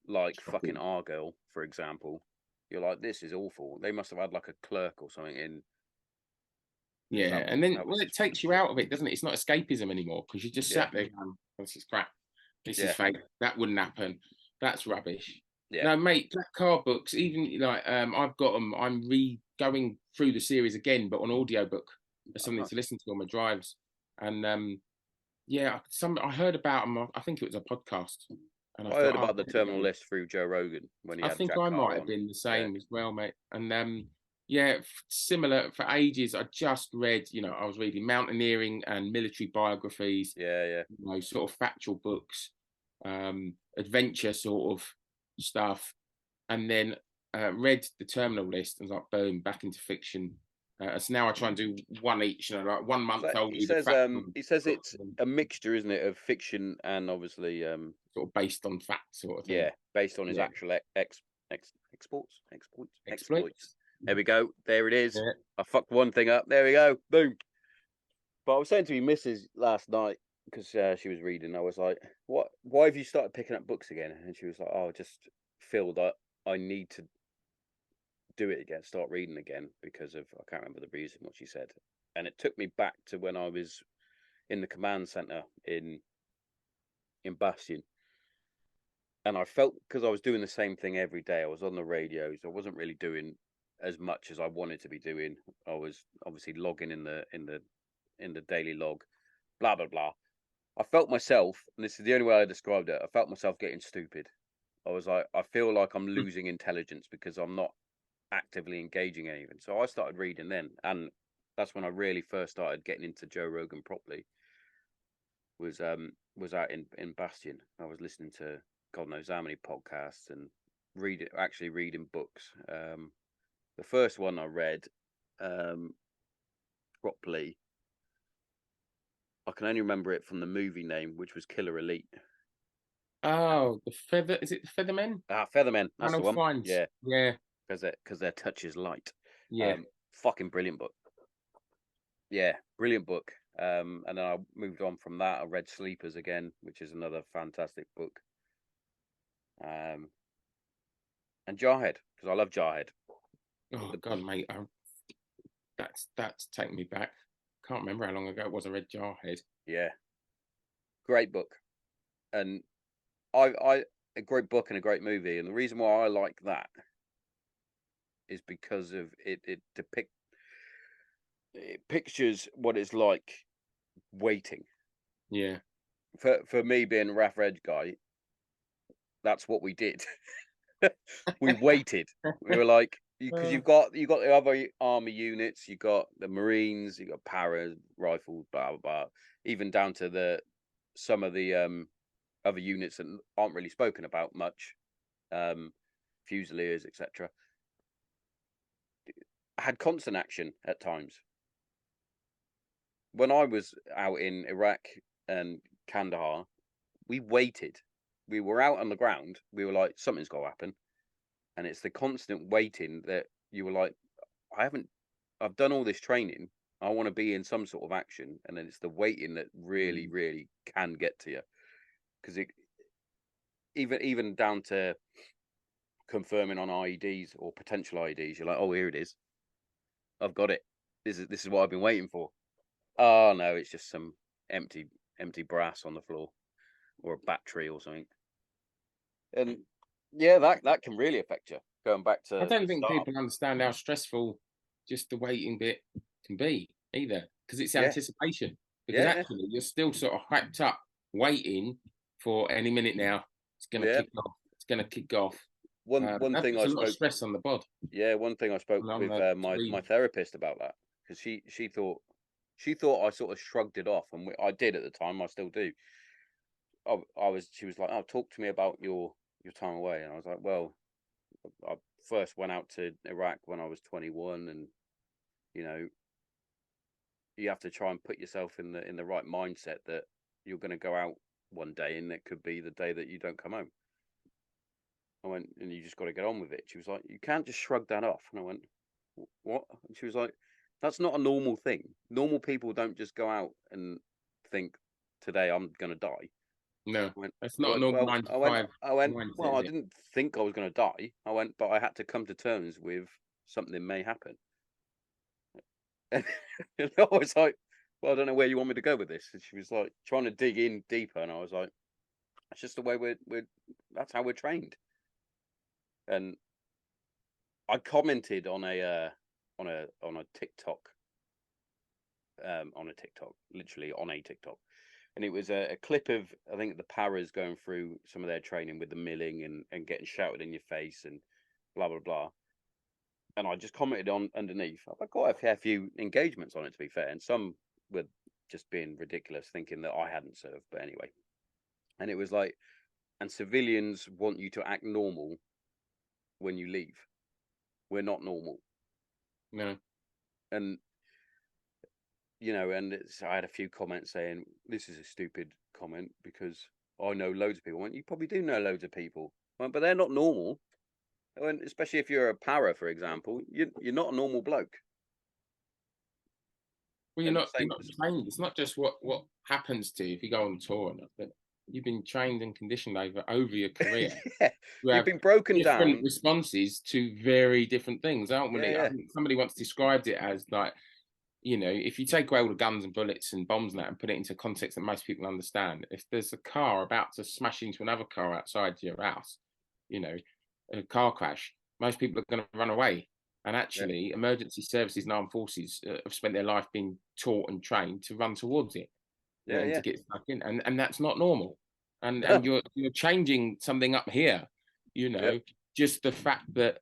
like fucking Shocking. Argyle, for example, you're like, this is awful. They must have had like a clerk or something in." Yeah, and then that well, was it takes you out of it, doesn't it? It's not escapism anymore because you just Yeah. sat there going, "This is crap. This Yeah. is fake. That wouldn't happen. That's rubbish." Yeah. No, mate, Black Car books, even like I've got them. I'm going through the series again, but on audiobook as something nice. to listen to on my drives. And yeah, I heard about them. I think it was a podcast, and I I thought, heard oh, about the terminal list through Joe Rogan when he I had think Jack I Carr might have on. been the same as well, mate. And yeah, similar for ages. I just read, I was reading mountaineering and military biographies, Yeah. sort of factual books, adventure sort of stuff, and then read the terminal list and was like, boom, back into fiction. So now I try and do one each, like 1 month So I'll he read a says factual he says book, it's a mixture, isn't it, of fiction and obviously sort of based on fact sort of thing. yeah, based on his Yeah. actual exploits. Exploits. There we go. There it is. Yeah. I fucked one thing up. There we go. Boom. But I was saying to my missus last night, because she was reading, I was like, "What? Why have you started picking up books again?" And she was like, "Oh, I just feel that I need to do it again, start reading again because of I can't remember the reason what she said." And it took me back to when I was in the command center in Bastion, and I felt because I was doing the same thing every day. I was on the radios. I wasn't really doing as much as I wanted to be doing. I was obviously logging in the daily log, blah blah blah. I felt myself, and this is the only way I described it. I felt myself getting stupid. I was like, I feel like I'm losing intelligence because I'm not actively engaging anything. So I started reading then, and that's when I really first started getting into Joe Rogan properly. Was out in Bastion. I was listening to God knows how many podcasts and reading books. The first one I read properly, I can only remember it from the movie name, which was Killer Elite. Oh, is it the Feathermen? Feathermen, that's the one. Finds. Yeah, Yeah, because their touch is light. yeah. Fucking brilliant book. Yeah, brilliant book. And then I moved on from that. I read Sleepers again, which is another fantastic book. And Jarhead, because I love Jarhead. Oh God, mate, that's taken me back. Can't remember how long ago it was I read Jarhead. Yeah, great book, and I a great book and a great movie. And the reason why I like that is because of it. It pictures what it's like waiting. Yeah. For me being a RAF Reg guy, that's what we did. We waited. We were like, because you've got the other army units, you got the Marines, you got para rifles, blah blah blah, even down to some of the other units that aren't really spoken about much, Fusiliers, etc. Had constant action at times. When I was out in Iraq and Kandahar, we waited. We were out on the ground. We were like, something's got to happen. And it's the constant waiting that you were like, I've done all this training. I want to be in some sort of action. And then it's the waiting that really, really can get to you. Because even down to confirming on IEDs or potential IEDs, you're like, oh, here it is. I've got it. This is what I've been waiting for. Oh no, it's just some empty brass on the floor or a battery or something. And yeah, that can really affect you. Going back to I don't think people understand how stressful just the waiting bit can be either, because it's anticipation. Because actually, you're still sort of hyped up, waiting for any minute now. It's going to kick off. It's going to kick off. One thing I spoke. A lot of spoke. stress on the bod. Yeah, one thing I spoke with my therapist about that, because she thought I sort of shrugged it off, and I did at the time. I still do. she was like, "Oh, talk to me about your time away." And I was like, "Well, I first went out to Iraq when I was 21, and you know, you have to try and put yourself in the right mindset that you're going to go out one day, and it could be the day that you don't come home." I went, "And you just got to get on with it." She was like, "You can't just shrug that off." And I went, "What?" And she was like, "That's not a normal thing. Normal people don't just go out and think, today I'm going to die." No, I went, it's not a normal well, 9 to 5 mindset, well, is I it? didn't think I was going to die. I went, but I had to come to terms with something may happen. And I was like, "Well, I don't know where you want me to go with this." And she was like trying to dig in deeper, and I was like, "That's just the way that's how we're trained." And I commented on a TikTok, literally on a TikTok, and it was a clip of, I think, the paras going through some of their training with the milling and getting shouted in your face and blah blah blah. And I just commented on underneath. I've got quite a fair few engagements on it, to be fair, and some were just being ridiculous, thinking that I hadn't served. But anyway, and it was like, "And civilians want you to act normal when you leave. We're not normal." No. And and I had a few comments saying, "This is a stupid comment because I know loads of people." I went, "You probably do know loads of people." I went, "But they're not normal." I went, "Especially if you're a para, for example, you're not a normal bloke." Well, And you're same, not trained. It's not just what happens to you if you go on tour or not, but you've been trained and conditioned over your career. yeah, You you've have been broken different down. responses to very different things, aren't we? Yeah, I think somebody once described it as like, if you take away all the guns and bullets and bombs and that and put it into context that most people understand, if there's a car about to smash into another car outside your house, a car crash, most people are going to run away. And yeah, actually, emergency services and armed forces have spent their life being taught and trained to run towards it yeah, and yeah. to get stuck in. And that's not normal. And No, you're changing something up here, yep, just the fact that,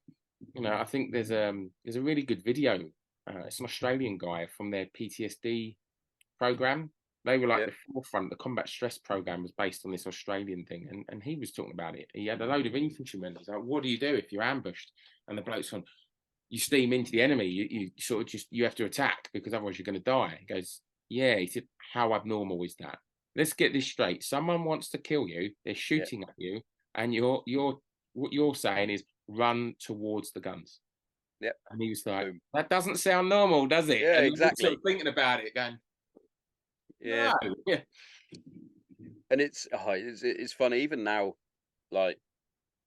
I think there's a really good video. It's an Australian guy from their PTSD program. They were like yep, the forefront. The combat stress program was based on this Australian thing, and he was talking about it. He had a load of infantrymen. He's like, "What do you do if you're ambushed?" And the bloke's on, "You steam into the enemy. You sort of you have to attack because otherwise you're going to die." He goes, "Yeah." He said, "How abnormal is that? Let's get this straight. Someone wants to kill you. They're yep, shooting at you, and what you're saying is run towards the guns." yep. And he was like, Boom. "That doesn't sound normal, does it?" Yeah, And I was sort exactly. of thinking about it, going, Yeah, "No, yeah, and it's funny even now, like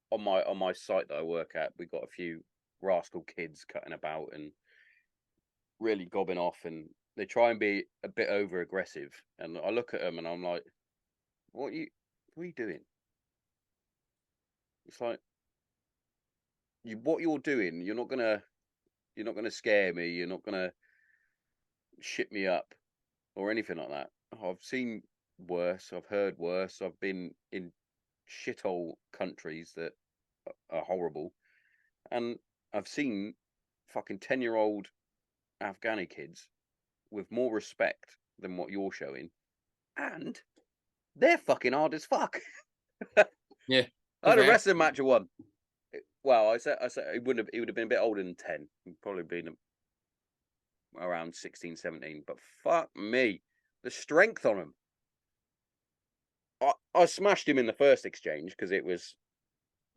on my site that I work at, we got a few rascal kids cutting about and really gobbing off, and they try and be a bit over aggressive. And I look at them and I'm like, what are you doing?" It's like, what you're doing, you're not gonna scare me, you're not gonna shit me up or anything like that. I've seen worse, I've heard worse, I've been in shithole countries that are horrible, and I've seen fucking 10-year-old Afghani kids with more respect than what you're showing, and they're fucking hard as fuck. yeah." I had a Because wrestling match at one. Well, I said he would have been a bit older than 10. He'd probably been around 16, 17. But fuck me, the strength on him. I smashed him in the first exchange because it was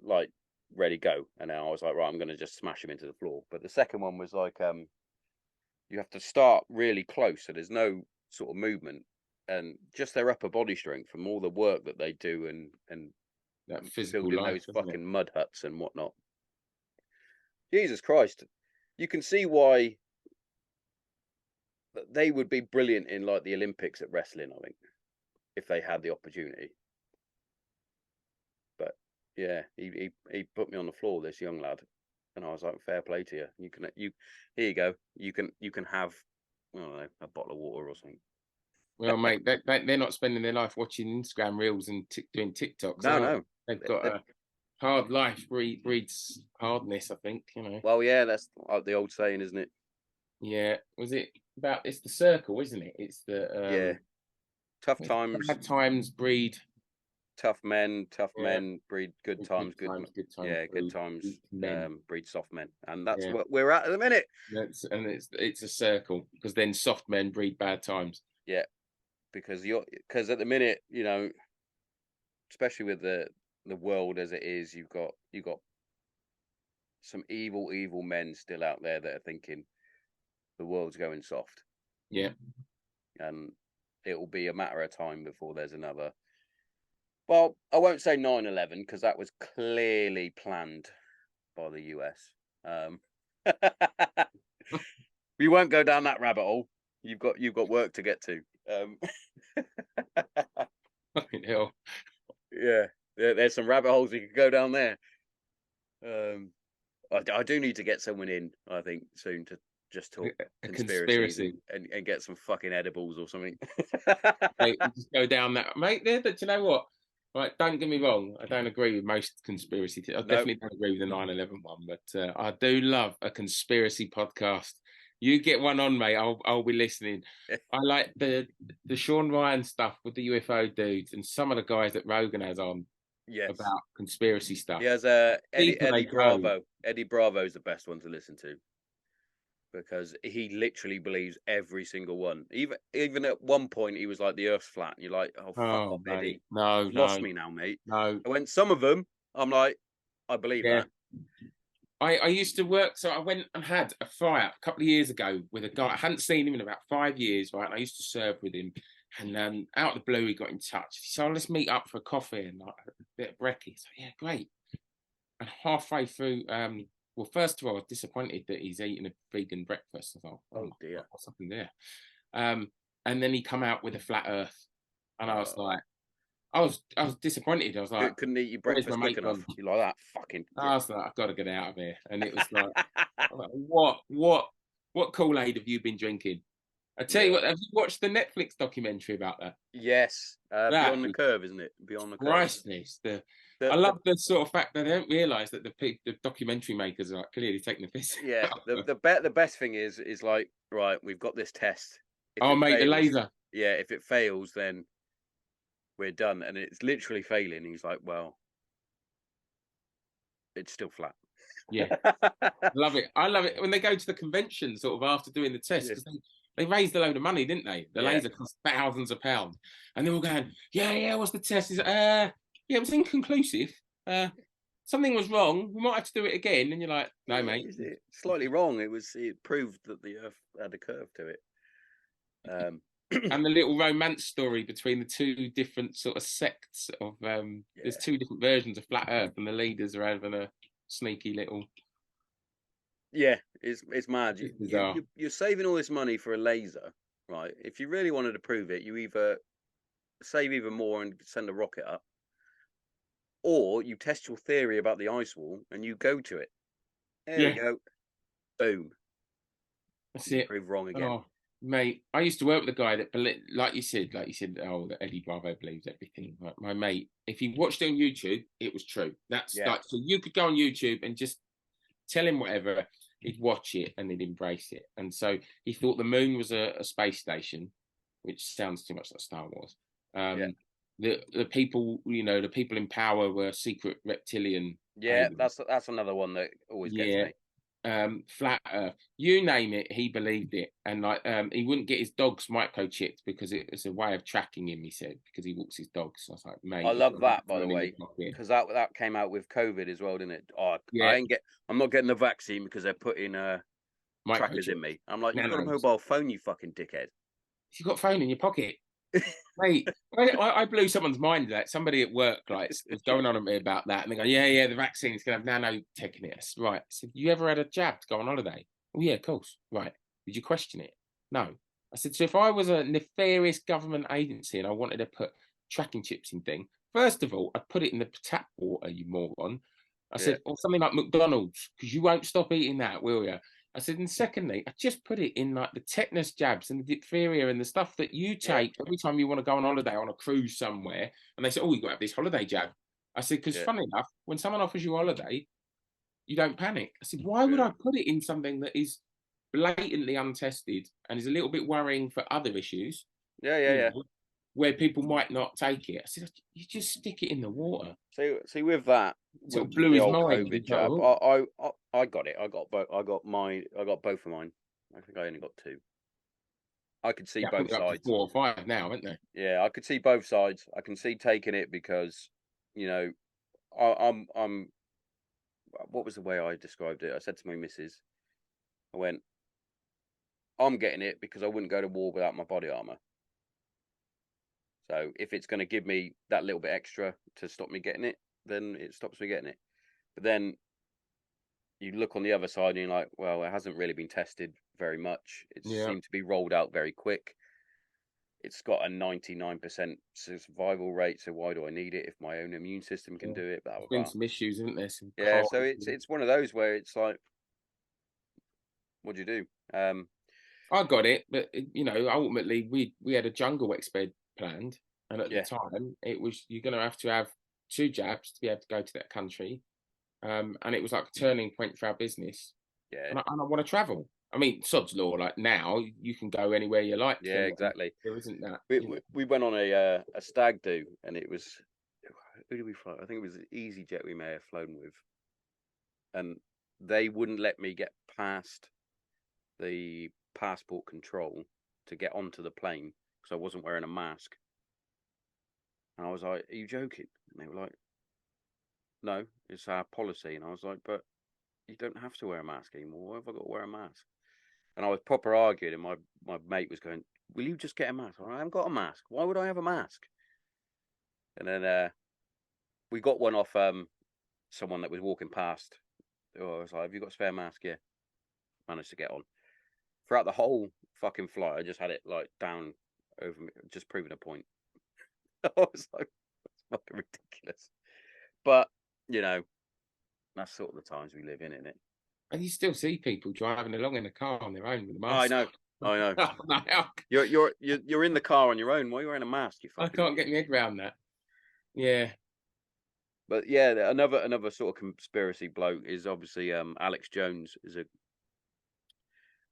like ready go, and then I was like, right, I'm gonna just smash him into the floor. But the second one was like, you have to start really close, so there's no sort of movement, and just their upper body strength from all the work that they do and that physical building life, those doesn't it? fucking mud huts and whatnot. Jesus Christ, you can see why they would be brilliant in like the Olympics at wrestling, I think, if they had the opportunity. But yeah, he put me on the floor, this young lad, and I was like, fair play to you. Here you go. You can have, I don't know, a bottle of water or something. Well, mate, they're not spending their life watching Instagram reels and doing TikToks, No, are they? no. They've got a hard life breeds hardness, I think, Well, yeah, that's like the old saying, isn't it? Yeah. Was it about, it's the circle, isn't it? It's Yeah. the Tough times. bad times breed tough men Yeah. breed good Good times. good times Yeah, good breed times. weak men. Breed soft men, and that's Yeah. what we're at the minute. It's a circle, because then soft men breed bad times. Yeah, because at the minute, especially with the world as it is, you've got some evil men still out there that are thinking the world's going soft, Yeah. and it will be a matter of time before there's another. Well, I won't say 9/11 because that was clearly planned by the US. We won't go down that rabbit hole. You've got work to get to. Fucking hell. Yeah, there's some rabbit holes you could go down there. I do need to get someone in, I think, soon to just talk A conspiracies conspiracy. and get some fucking edibles or something. Mate, just go down that, mate. There, but you know what? Right, don't get me wrong. I don't agree with most conspiracy. I definitely don't agree with the 9/11 one, but I do love a conspiracy podcast. You get one on, mate. I'll be listening. I like the Sean Ryan stuff with the UFO dudes and some of the guys that Rogan has on Yes, about conspiracy stuff. he has Deeper they Eddie go. Bravo. Eddie Bravo's the best one to listen to because he literally believes every single one. Even at one point, he was like, "The Earth's flat." And you're like, "Oh, fuck off, mate. Eddie! No, You've lost me now, mate." no. When some of them, I'm like, "I believe Yeah. that." I used to work, so I went and had a fry-up a couple of years ago with a guy. I hadn't seen him in about 5 years, right? And I used to serve with him. And out of the blue, he got in touch. He said, let's meet up for a coffee and like, a bit of brekkie. So, yeah, great. And halfway through, well, first of all, I was disappointed that he's eating a vegan breakfast. I thought, Oh dear. what's happened there? And then he come out with a flat earth. And I was like, I was disappointed. I was like, couldn't eat your where's my breakfast mate quick enough. gone? You like that? Fucking. I was like, I've got to get out of here. And it was like, what Kool-Aid have you been drinking? I tell you what, have you watched the Netflix documentary about that? Yes, Beyond the is Curve, isn't it? Beyond the Curve. Priceless. I love the sort of fact that they don't realise that the documentary makers are clearly taking the piss. Yeah, the best thing is like, right, we've got this test. If Oh, it mate, the fails- laser. Yeah, if it fails, then we're done. And it's literally failing. He's like, well, it's still flat. Yeah, love it. I love it when they go to the convention sort of after doing the test, because they raised a load of money, didn't they? The laser cost thousands of pounds, and they were going, yeah, what's the test? He's yeah, it was inconclusive. Something was wrong. We might have to do it again. And you're like, no, mate, It's slightly wrong. It proved that the Earth had a curve to it. And the little romance story between the two different sort of sects of there's two different versions of flat Earth, and the leaders are having a sneaky little. Yeah, it's mad. It's you're saving all this money for a laser, right? If you really wanted to prove it, you either save even more and send a rocket up, or you test your theory about the ice wall and you go to it. There you go. Boom. That's it. Prove wrong again. Oh, mate, I used to work with a guy that, like you said, oh, that Eddie Bravo believes everything. Like my mate, if he watched it on YouTube, it was true. That's like, so you could go on YouTube and just tell him whatever, he'd watch it and he'd embrace it. And so he thought the moon was a space station, which sounds too much like Star Wars. The people, the people in power were secret reptilian. Yeah, aliens. That's another one that always gets me. Flat Earth, you name it, he believed it. And like he wouldn't get his dogs microchipped because it was a way of tracking him, he said, because he walks his dogs. So I was like, mate, I love that, by the way, because that came out with COVID as well, didn't it? I'm not getting the vaccine because they're putting trackers in me. I'm like, you've got a mobile phone, you fucking dickhead. You've got a phone in your pocket. Mate, I blew someone's mind that somebody at work was going on at me about that, and they go, yeah, the vaccine's gonna have nanoteknics. Right. I said, you ever had a jab to go on holiday? Oh yeah, of course. Right. Did you question it? No. I said, so if I was a nefarious government agency and I wanted to put tracking chips in thing, first of all, I'd put it in the tap water, you moron. I said, or something like McDonald's, because you won't stop eating that, will you? I said, and secondly, I just put it in like the tetanus jabs and the diphtheria and the stuff that you take every time you want to go on holiday on a cruise somewhere. And they said, oh, you've got to have this holiday jab. I said, because funny enough, when someone offers you a holiday, you don't panic. I said, why would I put it in something that is blatantly untested and is a little bit worrying for other issues? Yeah. where people might not take it. I said, you just stick it in the water. See, with that, Sort of with blew the his old mind. COVID He's jab, like, "Oh." I got it. I got both. I got both of mine. I think I only got 2. I could see Yeah, I think both they're up to sides. 4 or 5 now, aren't they? Yeah, I could see both sides. I can see taking it because, you know, I'm. What was the way I described it? I said to my missus, I went, I'm getting it because I wouldn't go to war without my body armor. So if it's going to give me that little bit extra to stop me getting it, then it stops me getting it. But then you look on the other side and you're like, well, it hasn't really been tested very much. It seemed to be rolled out very quick. It's got a 99% survival rate, so why do I need it if my own immune system can do it? Blah, There's blah, been blah. some issues, isn't there? Some Yeah, cars so it's one of those where it's like, what do you do? I got it, but you know, ultimately we had a jungle exped planned, and at Yeah. the time it was you're going to have 2 jabs to be able to go to that country, and it was like a turning point for our business. Yeah, And I want to travel. I mean, sod's law. Like now, you can go anywhere you like. yeah, exactly. There isn't that. We went on a stag do, and it was, who did we fly? I think it was EasyJet we may have flown with, and they wouldn't let me get past the passport control to get onto the plane because I wasn't wearing a mask. And I was like, "Are you joking?" And they were like, "No, it's our policy." And I was like, "But you don't have to wear a mask anymore. Why have I got to wear a mask?" And I was proper arguing, and my mate was going, "Will you just get a mask?" I haven't got a mask. Why would I have a mask? And then we got one off someone that was walking past. Oh, I was like, "Have you got a spare mask?" Yeah. Managed to get on. Throughout the whole fucking flight, I just had it like down over me, just proving a point. I was like, that's fucking ridiculous. But, you know, that's sort of the times we live in, isn't it? And you still see people driving along in a car on their own with a mask. I know. You're in the car on your own. Why are you wearing a mask? You I fucking can't idiot. get my head around that. Yeah. But yeah, another sort of conspiracy bloke is obviously Alex Jones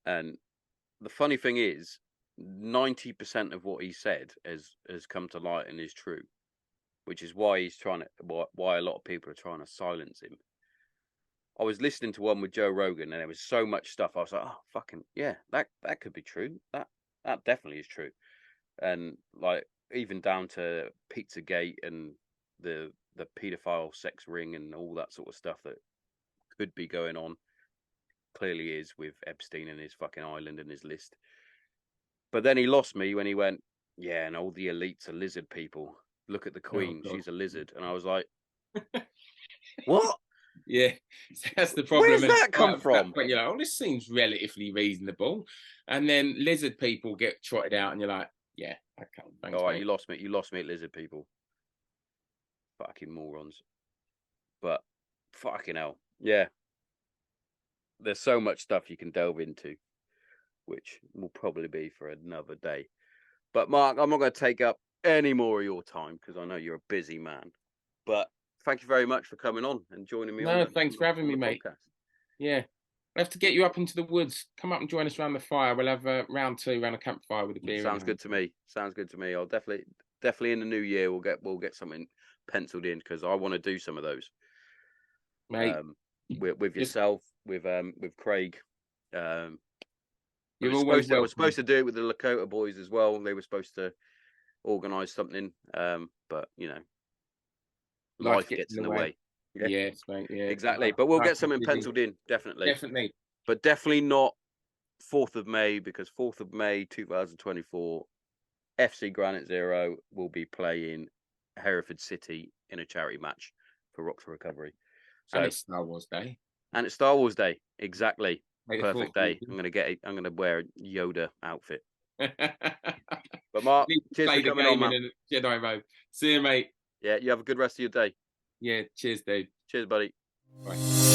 and the funny thing is 90% of what he said has come to light and is true, which is why why a lot of people are trying to silence him. I was listening to one with Joe Rogan and there was so much stuff. I was like, oh fucking yeah, that could be true. That definitely is true. And like even down to Pizzagate and the paedophile sex ring and all that sort of stuff that could be going on. Clearly is with Epstein and his fucking island and his list. But then he lost me when he went, yeah, and all the elites are lizard people. Look at the Queen, she's a lizard. And I was like, what? Yeah, that's the problem. Where's that come from? But you're like, oh, this seems relatively reasonable. And then lizard people get trotted out and you're like, yeah, I can't. Thanks, all right, mate. you lost me at lizard people. Fucking morons. But fucking hell. Yeah. There's so much stuff you can delve into, which will probably be for another day. But Mark, I'm not going to take up any more of your time because I know you're a busy man. But thank you very much for coming on and joining me. No, thanks for having me, mate. Podcast. Yeah, I have to get you up into the woods. Come up and join us around the fire. We'll have round 2 around a campfire with a beer. Sounds good to me. Sounds good to me. I'll definitely in the new year we'll get something penciled in because I want to do some of those. Mate, with yourself, with Craig. You're always welcome. I was supposed to do it with the Lakota boys as well. They were supposed to organise something, but you know, life gets in the way. Yeah. Yes, mate. Yeah, exactly. But we'll get something penciled in, definitely. Definitely. But definitely not 4th of May because 4th of May 2024, FC Granite Zero will be playing Hereford City in a charity match for Rock for Recovery. So and it's Star Wars Day. And it's Star Wars Day. Exactly. Perfect day. I'm gonna wear a Yoda outfit. But Mark, cheers for coming on, man. In a Jedi mode. See you, mate. Yeah, you have a good rest of your day. Yeah, cheers, dude. Cheers, buddy. Bye.